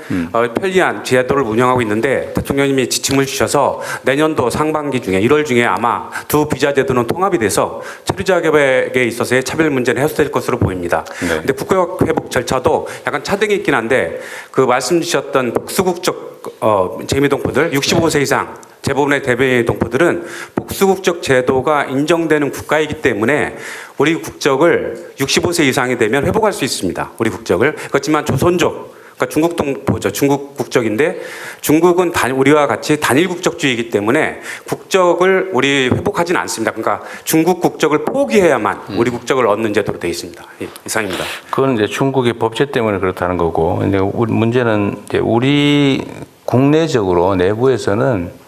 편리한 제도를 운영하고 있는데 대통령님이 지침을 주셔서 내년도 상반기 중에 1월 중에 아마 두 비자 제도는 통합이 돼서 체류 자격에 있어서의 차별 문제는 해소될 것으로 보입니다. 그런데 국가 회복 절차도 약간 차등이 있긴 한데 그 말씀 주셨던 복수국적 제2동포들 65세 이상 대부분의 대외 동포들은 복수국적 제도가 인정되는 국가이기 때문에 우리 국적을 65세 이상이 되면 회복할 수 있습니다. 우리 국적을. 그렇지만 조선족, 그러니까 중국 동포죠. 중국 국적인데 중국은 우리와 같이 단일 국적주의이기 때문에 국적을 우리 회복하지는 않습니다. 그러니까 중국 국적을 포기해야만 우리 국적을 얻는 제도로 되어 있습니다. 예, 이상입니다. 그건 이제 중국의 법제 때문에 그렇다는 거고, 근데 문제는 이제 우리 국내적으로 내부에서는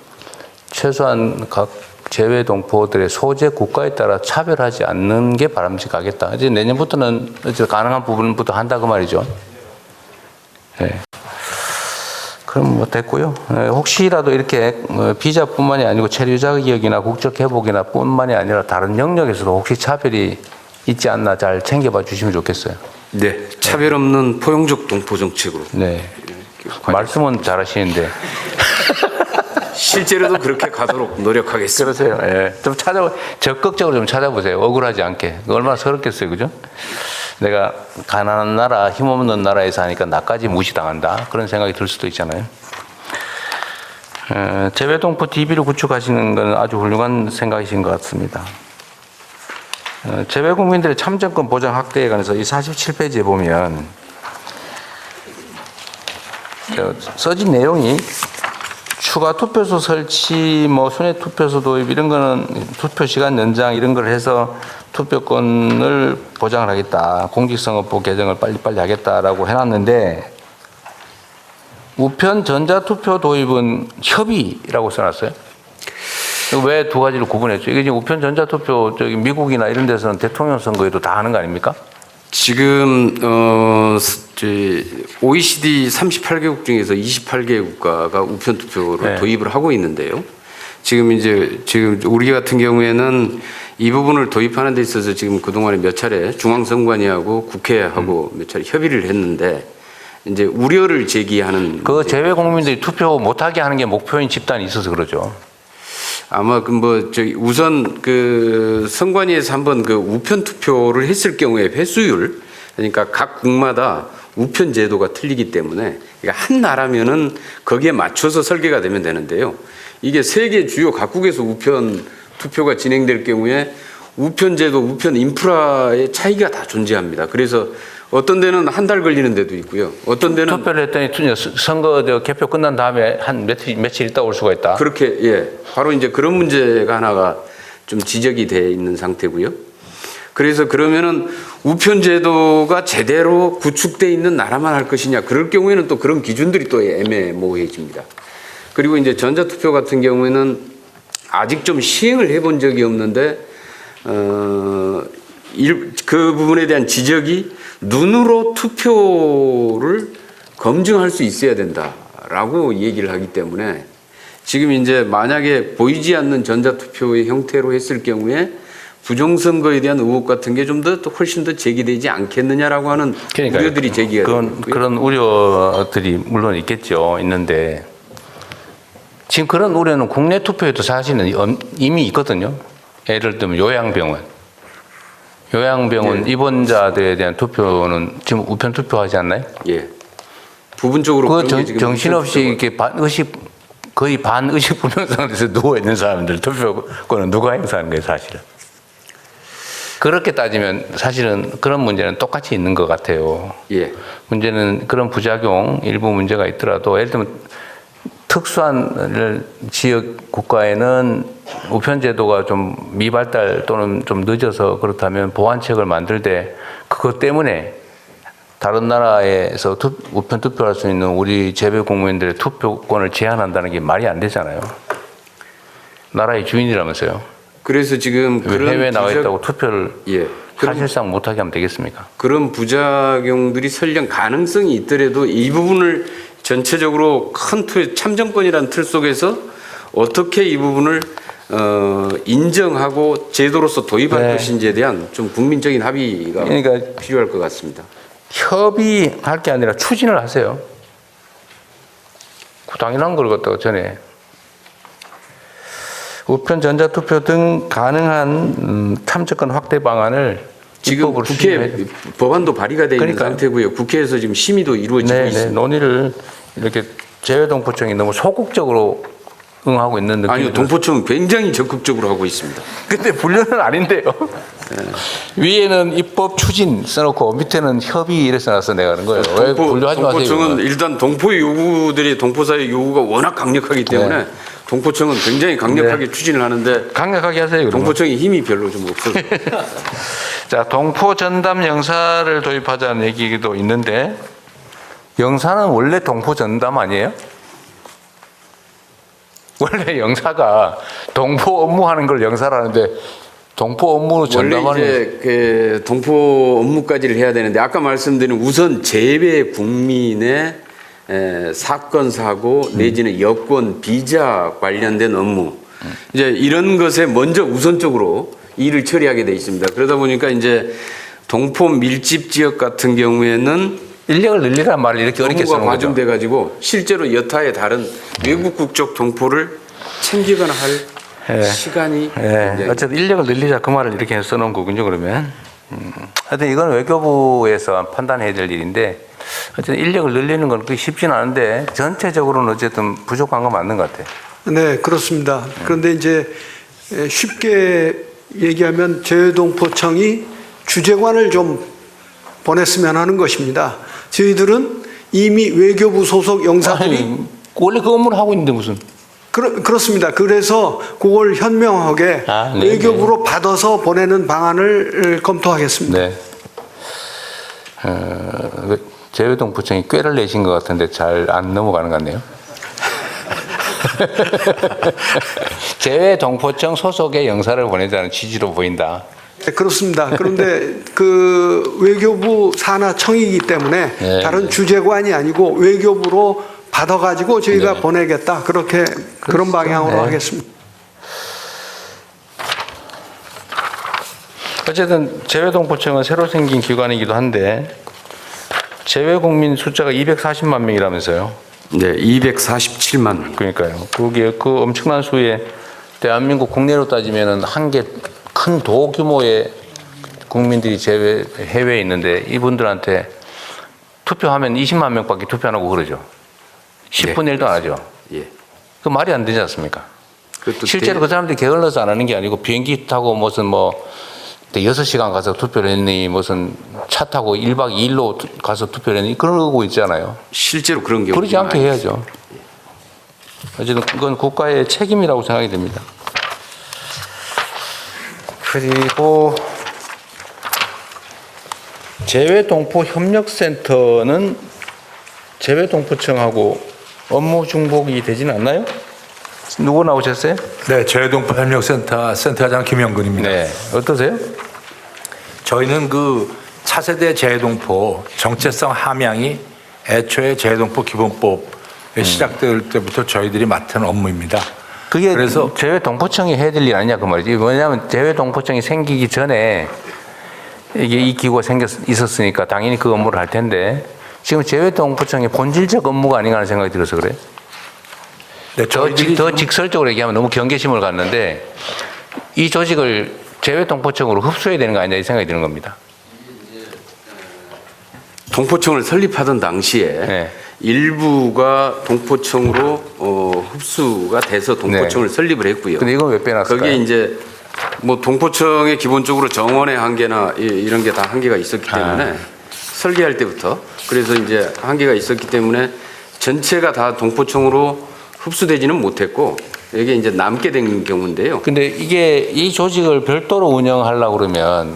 최소한 각 제외 동포들의 소재 국가에 따라 차별하지 않는 게 바람직하겠다. 이제 내년부터는 가능한 부분부터 한다 그 말이죠. 네. 그럼 뭐 됐고요. 혹시라도 이렇게 비자뿐만이 아니고 체류 자격이나 국적 회복이나 뿐만이 아니라 다른 영역에서도 혹시 차별이 있지 않나 잘 챙겨봐 주시면 좋겠어요. 네, 차별 없는 포용적 동포 정책으로. 네. 말씀은 잘하시는데. 실제로도 그렇게 가도록 노력하겠습니다. 그러세요. 예. 좀 적극적으로 좀 찾아보세요. 억울하지 않게. 얼마나 서럽겠어요. 그죠? 내가 가난한 나라, 힘없는 나라에서 하니까 나까지 무시당한다. 그런 생각이 들 수도 있잖아요. 재외동포 DB를 구축하시는 건 아주 훌륭한 생각이신 것 같습니다. 재외국민들의 참정권 보장 확대에 관해서 이 47페이지에 보면 써진 내용이 추가 투표소 설치, 뭐 순회 투표소 도입 이런 거는 투표 시간 연장 이런 걸 해서 투표권을 보장을 하겠다. 공직선거법 개정을 빨리빨리 하겠다라고 해놨는데 우편 전자투표 도입은 협의라고 써놨어요. 왜 두 가지를 구분했죠? 이게 지금 우편 전자투표 저기 미국이나 이런 데서는 대통령 선거에도 다 하는 거 아닙니까? 지금 OECD 38개국 중에서 28개 국가가 우편 투표를 네. 도입을 하고 있는데요. 지금 우리 같은 경우에는 이 부분을 도입하는 데 있어서 지금 그동안에 몇 차례 중앙선관위하고 국회하고 몇 차례 협의를 했는데 이제 우려를 제기하는 그 제외 국민들이 투표 못하게 하는 게 목표인 집단이 있어서 그러죠. 아마 우선 선관위에서 한번 우편 투표를 했을 경우에 회수율, 그러니까 각 국마다 우편 제도가 틀리기 때문에 그러니까 한 나라면은 거기에 맞춰서 설계가 되면 되는데요. 이게 세계 주요 각국에서 우편 투표가 진행될 경우에 우편 제도, 우편 인프라의 차이가 다 존재합니다. 그래서 어떤 데는 한 달 걸리는 데도 있고요. 어떤 데는 투표를 했더니 선거 개표 끝난 다음에 한 며칠 있다 올 수가 있다. 그렇게 바로 이제 그런 문제가 하나가 좀 지적이 돼 있는 상태고요. 그래서 그러면은 우편 제도가 제대로 구축돼 있는 나라만 할 것이냐? 그럴 경우에는 또 그런 기준들이 또 애매모호해집니다. 그리고 이제 전자투표 같은 경우에는 아직 좀 시행을 해본 적이 없는데 그 부분에 대한 지적이 눈으로 투표를 검증할 수 있어야 된다라고 얘기를 하기 때문에 지금 이제 만약에 보이지 않는 전자투표의 형태로 했을 경우에 부정선거에 대한 의혹 같은 게 좀 더 훨씬 더 제기되지 않겠느냐라고 하는 우려들이 제기가 되고 있고요. 그런 우려들이 물론 있겠죠. 있는데 지금 그런 우려는 국내 투표에도 사실은 이미 있거든요. 예를 들면 요양병원 예. 입원자들에 대한 투표는 지금 우편 투표하지 않나요? 예. 부분적으로 그 그런 게 지금 정신없이 이렇게 거의 반의식 불명 상태에서 누워 있는 사람들 투표권은 누가 행사하는 거예요, 사실은? 그렇게 따지면 사실은 그런 문제는 똑같이 있는 것 같아요. 예. 문제는 그런 부작용 일부 문제가 있더라도 예를 들면 특수한 지역 국가에는 우편 제도가 좀 미발달 또는 좀 늦어서 그렇다면 보완책을 만들 때 그것 때문에 다른 나라에서 우편 투표할 수 있는 우리 재외 국민들의 투표권을 제한한다는 게 말이 안 되잖아요. 나라의 주인이라면서요. 그래서 지금 그런 해외에 나가 있다고 투표를 그런 사실상 못하게 하면 되겠습니까? 그런 부작용들이 설령 가능성이 있더라도 이 부분을 전체적으로 큰 참정권이라는 틀 속에서 어떻게 이 부분을 인정하고 제도로서 도입할 네. 것인지에 대한 좀 국민적인 합의가 그러니까 필요할 것 같습니다. 협의할 게 아니라 추진을 하세요. 그 당연한 걸 갖다가 전에 우편 전자투표 등 가능한 참여권 확대 방안을 지금 입법으로 국회 추진해야죠. 법안도 발의가 되어 있는 그러니까요. 상태고요. 국회에서 지금 심의도 이루어지고 네, 있습니다. 논의를 이렇게 재외동포청이 너무 소극적으로 응하고 있는 느낌이 아니요, 동포청은 굉장히 적극적으로 하고 있습니다. 근데 분류는 아닌데요. 위에는 입법 추진 써놓고 밑에는 협의 이래 써놨어 내가 하는 거예요. 왜 분류하지 마세요? 동포청은 이거는. 일단 동포의 요구들이 동포사의 요구가 워낙 강력하기 때문에 네. 동포청은 굉장히 강력하게 추진을 하는데 강력하게 하세요. 그러면. 동포청이 힘이 별로 좀 없어서 자, 동포 전담 영사를 도입하자는 얘기도 있는데 영사는 원래 동포 전담 아니에요? 원래 영사가 동포 업무하는 걸 영사라는데 동포 업무 원래 전담하는 이제 그 동포 업무까지를 해야 되는데 아까 말씀드린 우선 재외 국민의 사건 사고 내지는 여권 비자 관련된 업무 이제 이런 것에 먼저 우선적으로 일을 처리하게 돼 있습니다. 그러다 보니까 이제 동포 밀집 지역 같은 경우에는 인력을 늘리란 말을 이렇게 어렵게 업무가 쓰는 거죠. 과중돼 가지고 실제로 여타의 다른 외국 국적 동포를 챙기거나 할 시간이 굉장히 어쨌든 인력을 늘리자 그 말을 이렇게 써놓은 거군요. 그러면 하여튼 이건 외교부에서 판단해야 될 일인데 어쨌든 인력을 늘리는 건 그렇게 쉽지는 않은데 전체적으로는 어쨌든 부족한 건 맞는 것 같아요. 네, 그렇습니다. 그런데 이제 쉽게 얘기하면 재외동포청이 주재관을 좀 보냈으면 하는 것입니다. 저희들은 이미 외교부 소속 영사들이 아니, 원래 그 업무를 하고 있는데 무슨 그렇습니다. 그래서 그걸 현명하게 네, 외교부로 받아서 보내는 방안을 검토하겠습니다. 네. 재외동포청이 꾀를 내신 것 같은데 잘 안 넘어가는 것 같네요. 재외동포청 소속의 영사를 보내자는 취지로 보인다. 네, 그렇습니다. 그런데 그 외교부 산하청이기 때문에 네, 다른 주재관이 아니고 외교부로 받아가지고 저희가 네. 보내겠다. 그렇게 그런 방향으로 네. 하겠습니다. 어쨌든 재외동포청은 새로 생긴 기관이기도 한데 재외국민 숫자가 240만 명이라면서요. 네, 247만. 그러니까요. 거기에 그 엄청난 수의 대한민국 국내로 따지면은 한 개 큰 도 규모의 국민들이 해외에 있는데 이분들한테 투표하면 20만 명밖에 투표 안 하고 그러죠. 10분의 1도 안 하죠. 예. 그 말이 안 되지 않습니까? 그것도 실제로 그 사람들이 게을러서 안 하는 게 아니고 비행기 타고 무슨 뭐 6시간 가서 투표를 했니 무슨 차 타고 1박 2일로 가서 투표를 했니 그러고 있잖아요. 실제로 그런 경우 그러지 않게 해야죠. 어쨌든 그건 국가의 책임이라고 생각이 됩니다. 그리고 재외동포협력센터는 재외동포청하고 업무 중복이 되지는 않나요? 누구 나오셨어요? 네, 재외동포협력센터 센터장 김영근입니다. 네, 어떠세요? 저희는 그 차세대 재외동포 정체성 함양이 애초에 재외동포 기본법에 시작될 때부터 저희들이 맡은 업무입니다. 그게 그래서 재외동포청이 해야 될 일 아니냐 그 말이지. 왜냐하면 재외동포청이 생기기 전에 이게 이 기구가 있었으니까 당연히 그 업무를 할 텐데 지금 재외동포청의 본질적 업무가 아닌가 하는 생각이 들어서 그래요. 네, 더 직설적으로 얘기하면 너무 경계심을 갖는데 이 조직을 재외동포청으로 흡수해야 되는 거 아니냐 이 생각이 드는 겁니다. 동포청을 설립하던 당시에 네. 일부가 동포청으로 흡수가 돼서 동포청을 설립을 했고요. 근데 이건 왜 빼놨을까요? 거기에 이제 뭐 동포청에 기본적으로 정원의 한계나 이런 게 다 한계가 있었기 때문에 설계할 때부터 그래서 이제 한계가 있었기 때문에 전체가 다 동포청으로 흡수되지는 못했고 이게 이제 남게 된 경우인데요. 근데 이게 이 조직을 별도로 운영하려고 그러면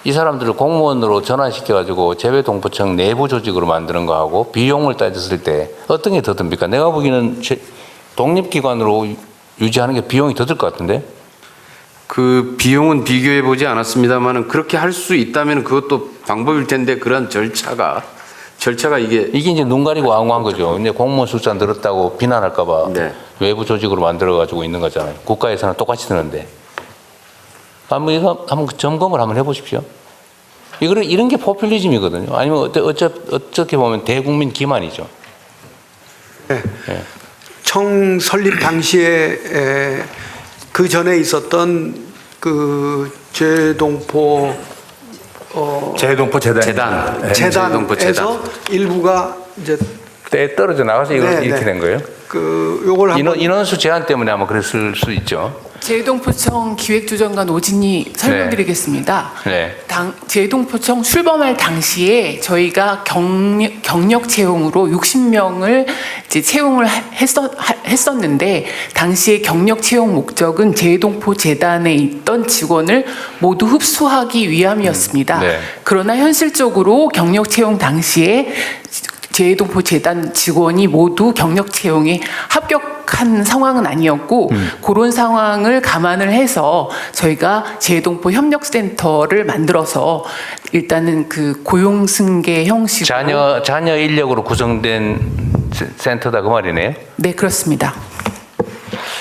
이 사람들을 공무원으로 전환시켜가지고 재외동포청 내부 조직으로 만드는 거하고 비용을 따졌을 때 어떤 게 더 듭니까? 내가 보기에는 독립기관으로 유지하는 게 비용이 더 들 것 같은데? 그 비용은 비교해 보지 않았습니다만은 그렇게 할 수 있다면 그것도 방법일 텐데 그런 절차가 절차가 이게 이제 눈 가리고 앙한 거죠. 근데 공무원 숫자 늘었다고 비난할까봐 네. 외부 조직으로 만들어가지고 있는 거잖아요. 국가에서는 똑같이 드는데. 한번 점검을 한번 해보십시오. 이런 게 포퓰리즘이거든요. 아니면 어떻게 보면 대국민 기만이죠. 네. 청 설립 당시에 그 전에 있었던 그 재동포 재동포 재단. 네. 재단에서 일부가 이제 때에 떨어져 나가서 이렇게 된 거예요. 요걸 한번 인원수 제한 때문에 아마 그랬을 수 있죠. 재동포청 기획조정관 오진희 설명드리겠습니다. 네. 재동포청 출범할 당시에 저희가 경력 채용으로 60명을 이제 채용을 했었는데 당시에 경력 채용 목적은 재동포 재단에 있던 직원을 모두 흡수하기 위함이었습니다. 네. 그러나 현실적으로 경력 채용 당시에 재동포 재단 직원이 모두 경력 채용에 합격한 상황은 아니었고 그런 상황을 감안을 해서 저희가 재동포 협력센터를 만들어서 일단은 그 고용 승계 형식으로 자녀 인력으로 구성된 센터다 그 말이네요. 네, 그렇습니다.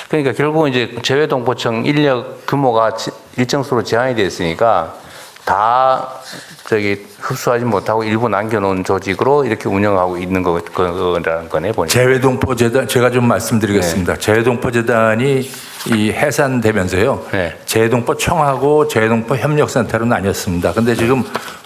그러니까 결국은 이제 재외동포청 인력 규모가 일정 수로 제한이 됐으니까 다 흡수하지 못하고 일부 남겨놓은 조직으로 이렇게 운영하고 있는 거라는 거네 보니까. 재외동포 재단 제가 좀 말씀드리겠습니다. 네. 재외동포 재단이 이 해산되면서요. 네. 재외동포 청하고 재외동포 협력센터로 나뉘었습니다. 근데 지금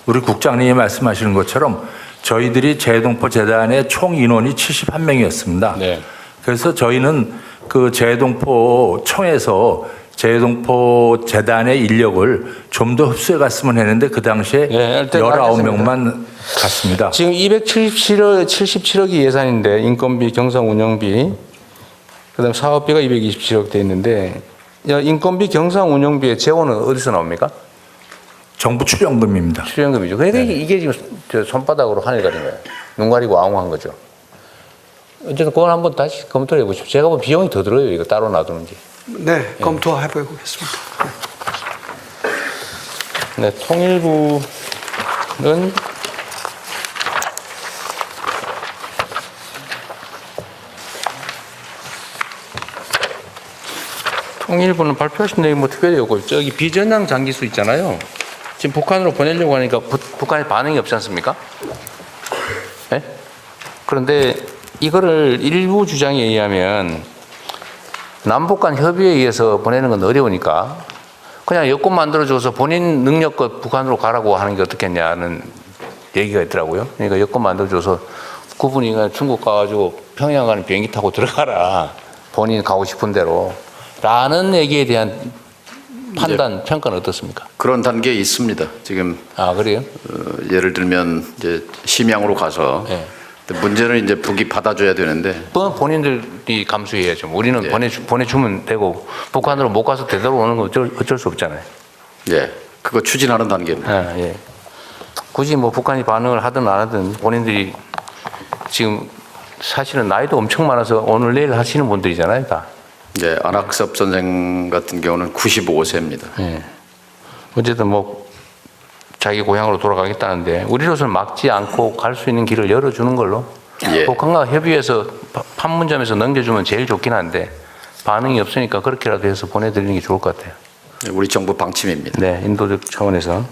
우리 국장님이 말씀하시는 것처럼 저희들이 재외동포 재단의 총 인원이 71명이었습니다. 네. 그래서 저희는 그 재외동포 청에서 재동포 재단의 인력을 좀 더 흡수해 갔으면 했는데 그 당시에 네, 19명만 갔습니다. 지금 277억이 예산인데 인건비, 경상 운영비, 그다음 사업비가 227억 돼 있는데 인건비, 경상 운영비의 재원은 어디서 나옵니까? 정부 출연금입니다. 출연금이죠. 그러니까 이게 지금 손바닥으로 하늘 가린 거예요. 눈 가리고 앙한 거죠. 어쨌든 그건 한번 다시 검토를 해보십시오. 제가 보면 비용이 더 들어요. 이거 따로 놔두는지. 네, 검토해보겠습니다. 네, 통일부는 발표하신 내용이 뭐 특별히 없고 저기 비전향 장기수 있잖아요. 지금 북한으로 보내려고 하니까 북한에 반응이 없지 않습니까? 네? 그런데 이거를 일부 주장에 의하면 남북 간 협의에 의해서 보내는 건 어려우니까 그냥 여권 만들어줘서 본인 능력껏 북한으로 가라고 하는 게 어떻겠냐는 얘기가 있더라고요. 그러니까 여권 만들어줘서 그분이 중국 가가지고 평양 가는 비행기 타고 들어가라. 본인 가고 싶은 대로. 라는 얘기에 대한 판단, 평가는 어떻습니까? 그런 단계에 있습니다. 지금. 아, 그래요? 예를 들면 이제 심양으로 가서 네. 문제는 이제 북이 받아줘야 되는데. 그건 본인들이 감수해야죠. 우리는 예. 보내주면 되고 북한으로 못 가서 되돌아오는 건 어쩔 수 없잖아요. 예, 그거 추진하는 단계입니다. 예. 굳이 뭐 북한이 반응을 하든 안 하든 본인들이 지금 사실은 나이도 엄청 많아서 오늘 내일 하시는 분들이잖아요, 다. 예, 안학섭 선생 같은 경우는 95세입니다. 예. 어쨌든 뭐 자기 고향으로 돌아가겠다는데 우리로서는 막지 않고 갈 수 있는 길을 열어주는 걸로 예. 북한과 협의해서 판문점에서 넘겨주면 제일 좋긴 한데 반응이 없으니까 그렇게라도 해서 보내드리는 게 좋을 것 같아요. 우리 정부 방침입니다. 네, 인도적 차원에서.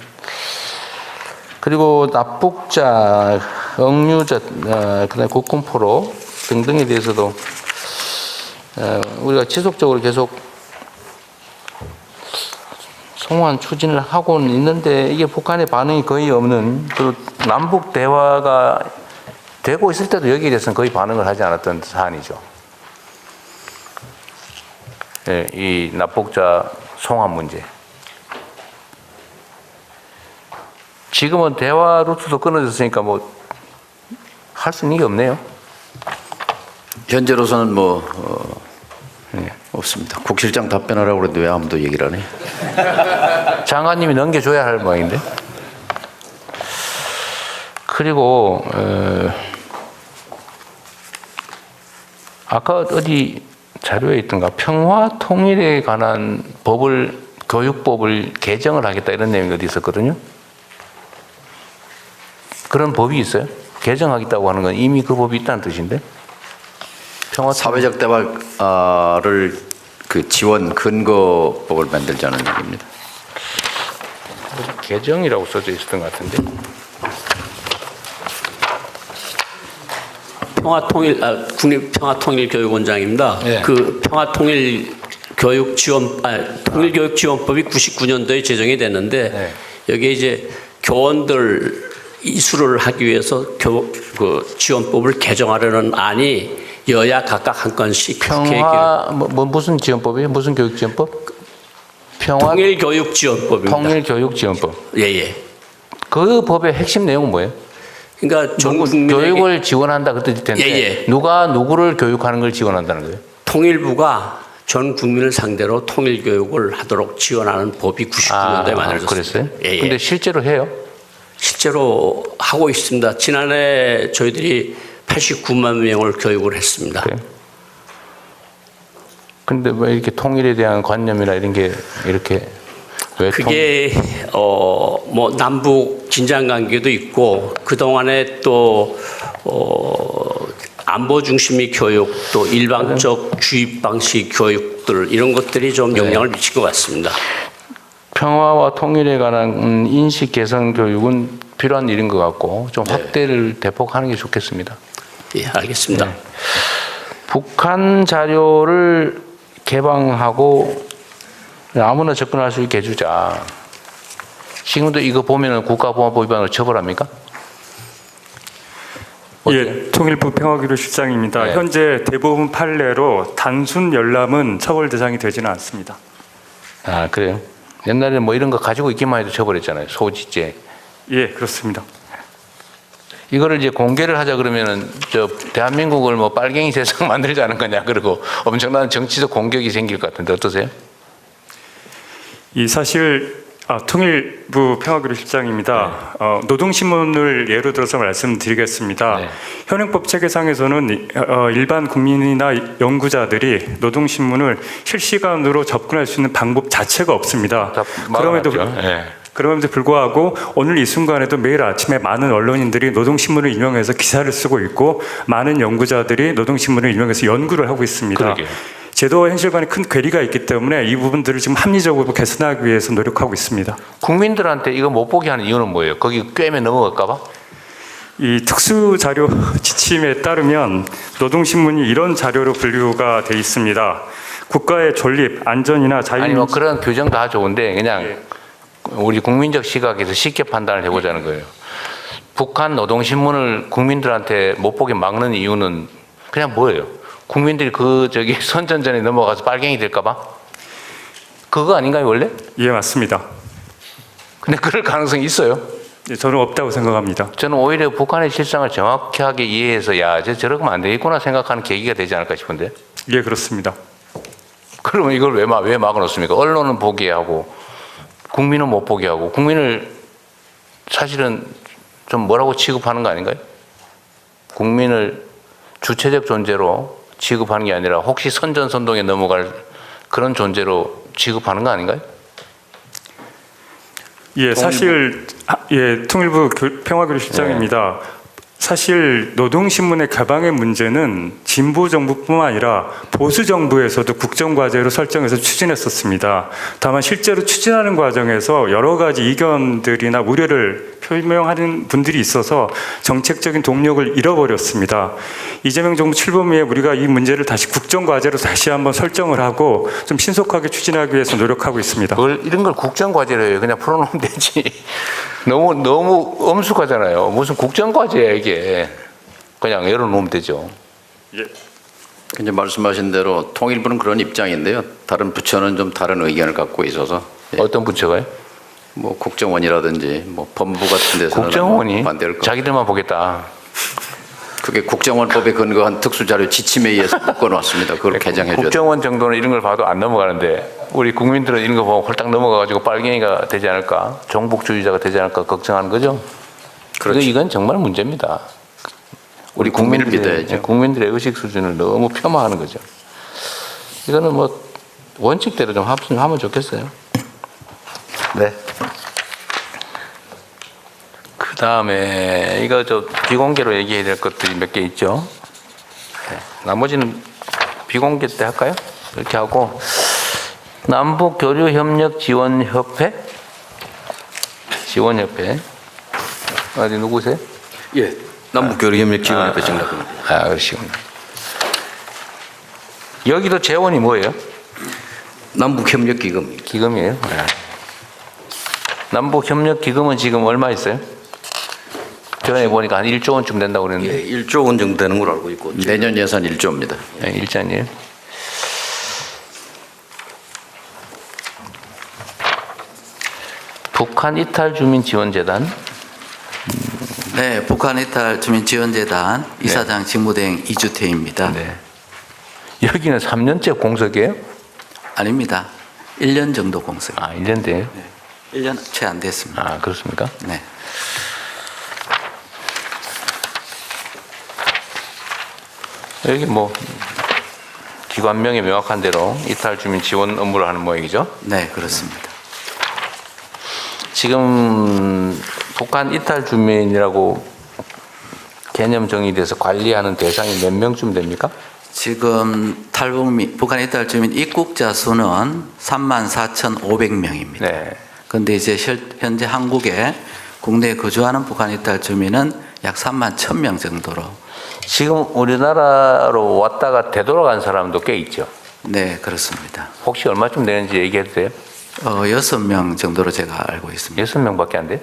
그리고 납북자, 억류자, 그다음에 국군포로 등등에 대해서도 우리가 지속적으로 계속 송환 추진을 하고는 있는데 이게 북한의 반응이 거의 없는 그 남북 대화가 되고 있을 때도 여기에 대해서는 거의 반응을 하지 않았던 사안이죠. 네, 이 납북자 송환 문제. 지금은 대화 루트도 끊어졌으니까 뭐 할 수 있는 게 없네요. 현재로서는 뭐 없습니다. 국실장 답변하라고 그랬는데 왜 아무도 얘기를 안 해? 장관님이 넘겨줘야 할 모양인데. 그리고 아까 어디 자료에 있던가 평화 통일에 관한 교육법을 개정을 하겠다 이런 내용이 어디 있었거든요. 그런 법이 있어요? 개정하겠다고 하는 건 이미 그 법이 있다는 뜻인데? 사회적 대화를 그 지원 근거법을 만들자는 얘기입니다. 개정이라고 써져 있었던 것 같은데. 국립평화통일교육원장입니다. 네. 그 통일교육지원법이 99년도에 제정이 됐는데 네. 여기에 이제 교원들 이수를 하기 위해서 그 지원법을 개정하려는 안이 여야 각각 한 건씩 평화 무슨 지원법이에요? 무슨 교육지원법? 통일교육지원법입니다. 통일교육지원법. 예예. 그 법의 핵심 내용은 뭐예요? 그러니까 전 국민에게 교육을 지원한다 그 뜻일 텐데 예. 누가 누구를 교육하는 걸 지원한다는 거예요? 통일부가 전 국민을 상대로 통일교육을 하도록 지원하는 법이 99년도에 만들어졌습니다. 그랬어요? 예. 근데 실제로 해요? 실제로 하고 있습니다. 지난해 저희들이 89만 명을 교육을 했습니다. 그래요? 근데 왜 이렇게 통일에 대한 관념이나 이런 게 이렇게 왜 그게 뭐 남북 긴장 관계도 있고 그 동안에 또 안보 중심의 교육 또 일방적 주입 방식 교육들 이런 것들이 좀 영향을 미친 것 같습니다. 평화와 통일에 관한 인식 개선 교육은 필요한 일인 것 같고 좀 확대를 대폭 하는 게 좋겠습니다. 예, 알겠습니다. 네. 북한 자료를 개방하고 아무나 접근할 수 있게 해주자. 지금도 이거 보면은 국가보안법 위반으로 처벌합니까? 예, 통일부 평화교류실장입니다. 네. 현재 대부분 판례로 단순 열람은 처벌 대상이 되지는 않습니다. 아, 그래요? 옛날에 뭐 이런 거 가지고 있기만 해도 처벌했잖아요. 소지죄. 예, 그렇습니다. 이거를 이제 공개를 하자 그러면은 저 대한민국을 뭐 빨갱이 세상 만들자는 거냐 그리고 엄청난 정치적 공격이 생길 것 같은데 어떠세요? 이 사실 통일부 평화교류실장입니다. 노동신문을 예로 들어서 말씀드리겠습니다. 네. 현행법 체계상에서는 일반 국민이나 연구자들이 노동신문을 실시간으로 접근할 수 있는 방법 자체가 없습니다. 그럼에도 불구하고 오늘 이 순간에도 매일 아침에 많은 언론인들이 노동신문을 인용해서 기사를 쓰고 있고 많은 연구자들이 노동신문을 인용해서 연구를 하고 있습니다. 그러게요. 제도와 현실 간에 큰 괴리가 있기 때문에 이 부분들을 지금 합리적으로 개선하기 위해서 노력하고 있습니다. 국민들한테 이거 못 보게 하는 이유는 뭐예요? 거기 꿰면 넘어갈까 봐? 이 특수자료 지침에 따르면 노동신문이 이런 자료로 분류가 돼 있습니다. 국가의 존립, 안전이나 자유... 아니 뭐 그런 규정 다 좋은데 그냥 우리 국민적 시각에서 쉽게 판단을 해보자는 거예요. 북한 노동신문을 국민들한테 못 보게 막는 이유는 그냥 뭐예요? 국민들이 선전전에 넘어가서 빨갱이 될까 봐? 그거 아닌가요 원래? 예, 맞습니다. 근데 그럴 가능성이 있어요? 예, 저는 없다고 생각합니다. 저는 오히려 북한의 실상을 정확하게 이해해서 야, 저러면 안 되겠구나 생각하는 계기가 되지 않을까 싶은데? 예, 그렇습니다. 그러면 이걸 왜 막아놓습니까? 언론은 보게 하고 국민은 못 보게 하고 국민을 사실은 좀 뭐라고 취급하는 거 아닌가요? 국민을 주체적 존재로 취급하는 게 아니라 혹시 선전선동에 넘어갈 그런 존재로 취급하는 거 아닌가요? 예, 사실 통일부 평화교류실장입니다. 사실 노동신문의 개방의 문제는 진보 정부뿐만 아니라 보수 정부에서도 국정과제로 설정해서 추진했었습니다. 다만 실제로 추진하는 과정에서 여러 가지 이견들이나 우려를 표명하는 분들이 있어서 정책적인 동력을 잃어버렸습니다. 이재명 정부 출범 후에 우리가 이 문제를 다시 국정과제로 다시 한번 설정을 하고 좀 신속하게 추진하기 위해서 노력하고 있습니다. 이런 걸 국정과제로 해요. 그냥 풀어놓으면 되지. 너무 엄숙하잖아요. 무슨 국정과제야 이게. 그냥 열어놓으면 되죠. 예. 이제 말씀하신 대로 통일부는 그런 입장인데요. 다른 부처는 좀 다른 의견을 갖고 있어서. 어떤 부처가요? 뭐 국정원이라든지 뭐 법무부 같은 데서는 국정원이 반대할 거. 자기들만 보겠다. 그게 국정원법에 근거한 특수자료 지침에 의해서 묶어놨습니다. 그걸 개정해줘야 돼요. 국정원 정도는 이런 걸 봐도 안 넘어가는데 우리 국민들은 이런 거 보면 홀딱 넘어가가지고 빨갱이가 되지 않을까, 종북주의자가 되지 않을까 걱정하는 거죠. 그렇죠. 이건 정말 문제입니다. 우리 국민을 믿어야죠. 국민들의 의식 수준을 너무 폄하하는 거죠. 이거는 뭐 원칙대로 좀 하면 좋겠어요. 네. 그다음에 이거 저 비공개로 얘기해야 될 것들이 몇 개 있죠. 네. 나머지는 비공개 때 할까요? 이렇게 하고 남북교류협력지원협회 지원협회 어디 누구세요? 예, 남북교류협력지원협회 정답입니다. 그러시군요. 여기도 재원이 뭐예요? 남북협력기금. 기금이에요. 네. 남북협력기금은 지금 얼마 있어요? 전에 보니까 한 1조 원쯤 된다고 그랬는데. 예, 1조 원 정도 되는 걸로 알고 있고 내년 예산 1조입니다. 네, 1조예요. 북한 이탈 주민 지원재단. 네, 북한 이탈 주민 지원재단 이사장 직무대행 이주태입니다. 네. 여기는 3년째 공석이에요? 아닙니다. 1년 정도 공석. 1년 돼요? 네. 1년 채 안 됐습니다. 그렇습니까? 네. 여기 뭐 기관명이 명확한 대로 이탈 주민 지원 업무를 하는 모양이죠? 네, 그렇습니다. 지금 북한 이탈 주민이라고 개념 정의돼서 관리하는 대상이 몇 명쯤 됩니까? 지금 북한 이탈 주민 입국자 수는 34,500명입니다. 네. 그런데 이제 현재 한국에 국내에 거주하는 북한 이탈 주민은 약 31,000명 정도로. 지금 우리나라로 왔다가 되돌아간 사람도 꽤 있죠? 네, 그렇습니다. 혹시 얼마쯤 되는지 얘기해도 돼요? 6명 정도로 제가 알고 있습니다. 6명밖에 안 돼요?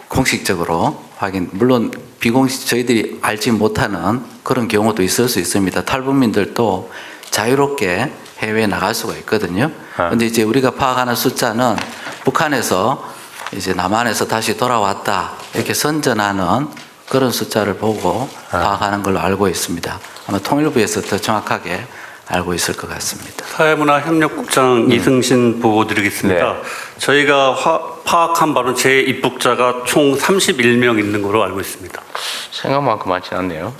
공식적으로 확인, 물론 비공식 저희들이 알지 못하는 그런 경우도 있을 수 있습니다. 탈북민들도 자유롭게 해외에 나갈 수가 있거든요. 그런데 이제 우리가 파악하는 숫자는 북한에서 이제 남한에서 다시 돌아왔다 이렇게 선전하는 그런 숫자를 보고 파악하는 걸로 알고 있습니다. 아마 통일부에서 더 정확하게 알고 있을 것 같습니다. 사회문화협력국장 이승신 보고 드리겠습니다. 저희가 파악한 바로는 제 입국자가 총 31명 있는 걸로 알고 있습니다. 생각만큼 많지 않네요.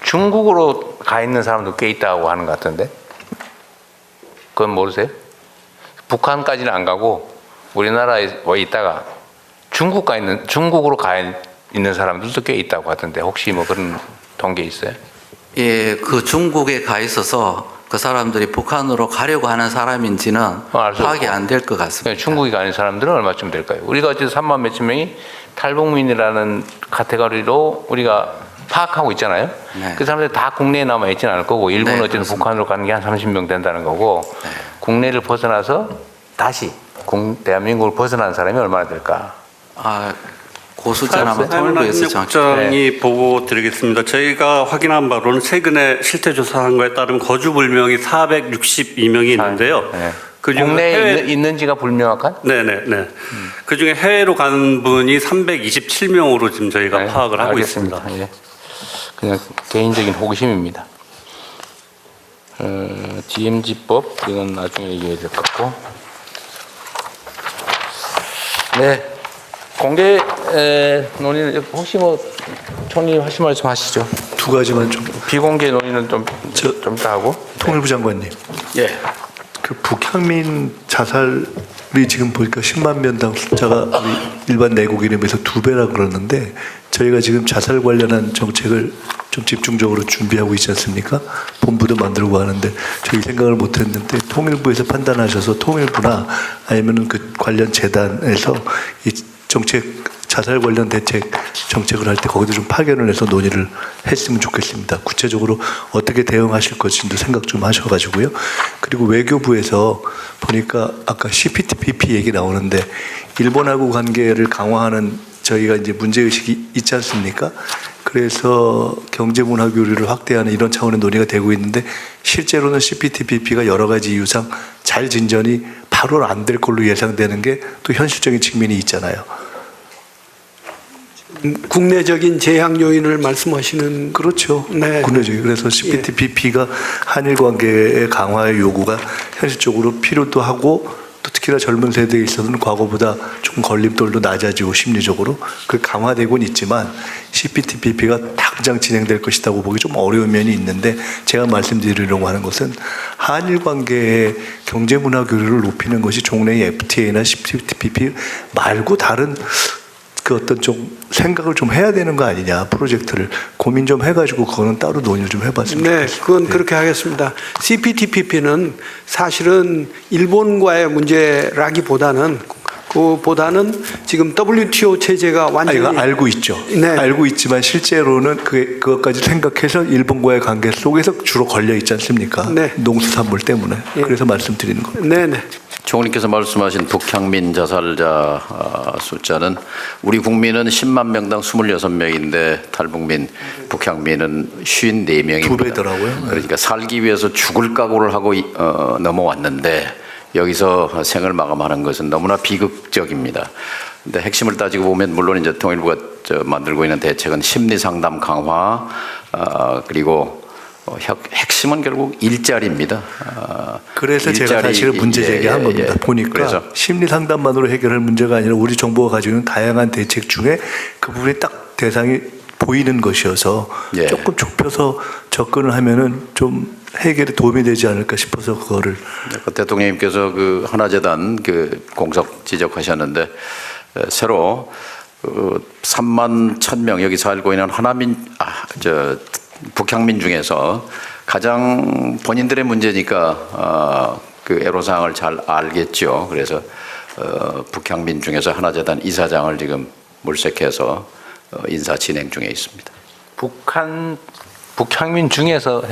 중국으로 가 있는 사람도 꽤 있다고 하는 것 같은데? 그건 모르세요? 북한까지는 안 가고 우리나라에 와 있다가 중국으로 가 있는 사람들도 꽤 있다고 하던데 혹시 뭐 그런 통계 있어요? 예, 그 중국에 가 있어서 그 사람들이 북한으로 가려고 하는 사람인지는 파악이 안 될 것 같습니다. 중국에 가는 사람들은 얼마쯤 될까요? 우리가 어쨌든 3만 몇천 명이 탈북민이라는 카테고리로 우리가 파악하고 있잖아요. 네. 그 사람들이 다 국내에 남아 있지는 않을 거고 일본은 네, 어쨌든 북한으로 가는 게 한 30명 된다는 거고 국내를 벗어나서 다시 대한민국을 벗어난 사람이 얼마나 될까? 그 숫자는 아마 통일부에서 사회문화협력국장이 보고 드리겠습니다. 저희가 확인한 바로는 최근에 실태 조사한 거에 따르면 거주 불명이 462명이 있는데요. 국내에 있는지가 불명확한? 네네네. 그 중에 해외로 간 분이 327명으로 지금 저희가 파악을 하고 있습니다. 예. 그냥 개인적인 호기심입니다. DMZ법 이건 나중에 얘기해야 될 것 같고. 네. 공개 논의는 혹시 뭐 총리 하신 말씀 하시죠? 두 가지만 좀. 비공개 논의는 좀 이따 하고. 통일부 장관님. 예. 그 북향민 자살이 지금 보니까 10만 명당 숫자가 우리 일반 내국인에 비해서 2배라 그러는데 저희가 지금 자살 관련한 정책을 좀 집중적으로 준비하고 있지 않습니까? 본부도 만들고 하는데 저희 생각을 못했는데 통일부에서 판단하셔서 통일부나 아니면은 그 관련 재단에서 이 정책 자살 관련 대책 정책을 할 때 거기도 좀 파견을 해서 논의를 했으면 좋겠습니다. 구체적으로 어떻게 대응하실 것인지도 생각 좀 하셔가지고요. 그리고 외교부에서 보니까 아까 CPTPP 얘기 나오는데 일본하고 관계를 강화하는 저희가 이제 문제의식이 있지 않습니까? 그래서 경제문화 교류를 확대하는 이런 차원의 논의가 되고 있는데 실제로는 CPTPP가 여러 가지 이유상 잘 진전이 바로 안 될 걸로 예상되는 게 또 현실적인 측면이 있잖아요. 국내적인 제약 요인을 말씀하시는 그렇죠. 네. 국내적인. 그래서 CPTPP가 한일 관계의 강화의 요구가 현실적으로 필요도 하고 또 특히나 젊은 세대에 있어서는 과거보다 좀 걸림돌도 낮아지고 심리적으로 그 강화되고는 있지만 CPTPP가 당장 진행될 것이라고 보기 좀 어려운 면이 있는데 제가 말씀드리려고 하는 것은 한일 관계의 경제 문화 교류를 높이는 것이 종래의 FTA나 CPTPP 말고 다른 그 어떤 좀 생각을 좀 해야 되는 거 아니냐, 프로젝트를 고민 좀 해가지고 그거는 따로 논의를 좀 해봤으면 네, 좋겠습니다. 그건 그렇게 하겠습니다. CPTPP는 사실은 일본과의 문제라기보다는 지금 WTO 체제가 완전히 이거 알고 있죠. 네. 알고 있지만 실제로는 그것까지 생각해서 일본과의 관계 속에서 주로 걸려 있지 않습니까? 네. 농수산물 때문에. 그래서 말씀드리는 겁니다. 네네. 총리께서 말씀하신 북향민 자살자 숫자는 우리 국민은 10만 명당 26명인데 탈북민, 북향민은 54명입니다. 두 배더라고요. 그러니까 살기 위해서 죽을 각오를 하고 넘어왔는데 여기서 생을 마감하는 것은 너무나 비극적입니다. 근데 핵심을 따지고 보면 물론 이제 통일부가 만들고 있는 대책은 심리 상담 강화, 그리고 핵심은 결국 일자리입니다. 그래서 제가 사실은 문제 제기한 겁니다. 보니까 그래서 심리 상담만으로 해결할 문제가 아니라 우리 정부가 가지고 있는 다양한 대책 중에 그 부분이 딱 대상이 보이는 것이어서 조금 좁혀서 접근을 하면은 좀 해결에 도움이 되지 않을까 싶어서 그거를. 대통령님께서 그 하나재단 그 공석 지적하셨는데 새로 3만 1,000명 여기 살고 있는 북향민 중에서 가장 본인들의 문제니까 그 애로사항을 잘 알겠죠. 그래서 북향민 중에서 하나재단 이사장을 지금 물색해서 인사 진행 중에 있습니다. 북향민 중에서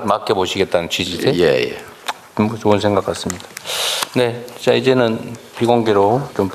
맡겨보시겠다는 취지세요? 예. 좋은 생각 같습니다. 네, 자 이제는 비공개로 좀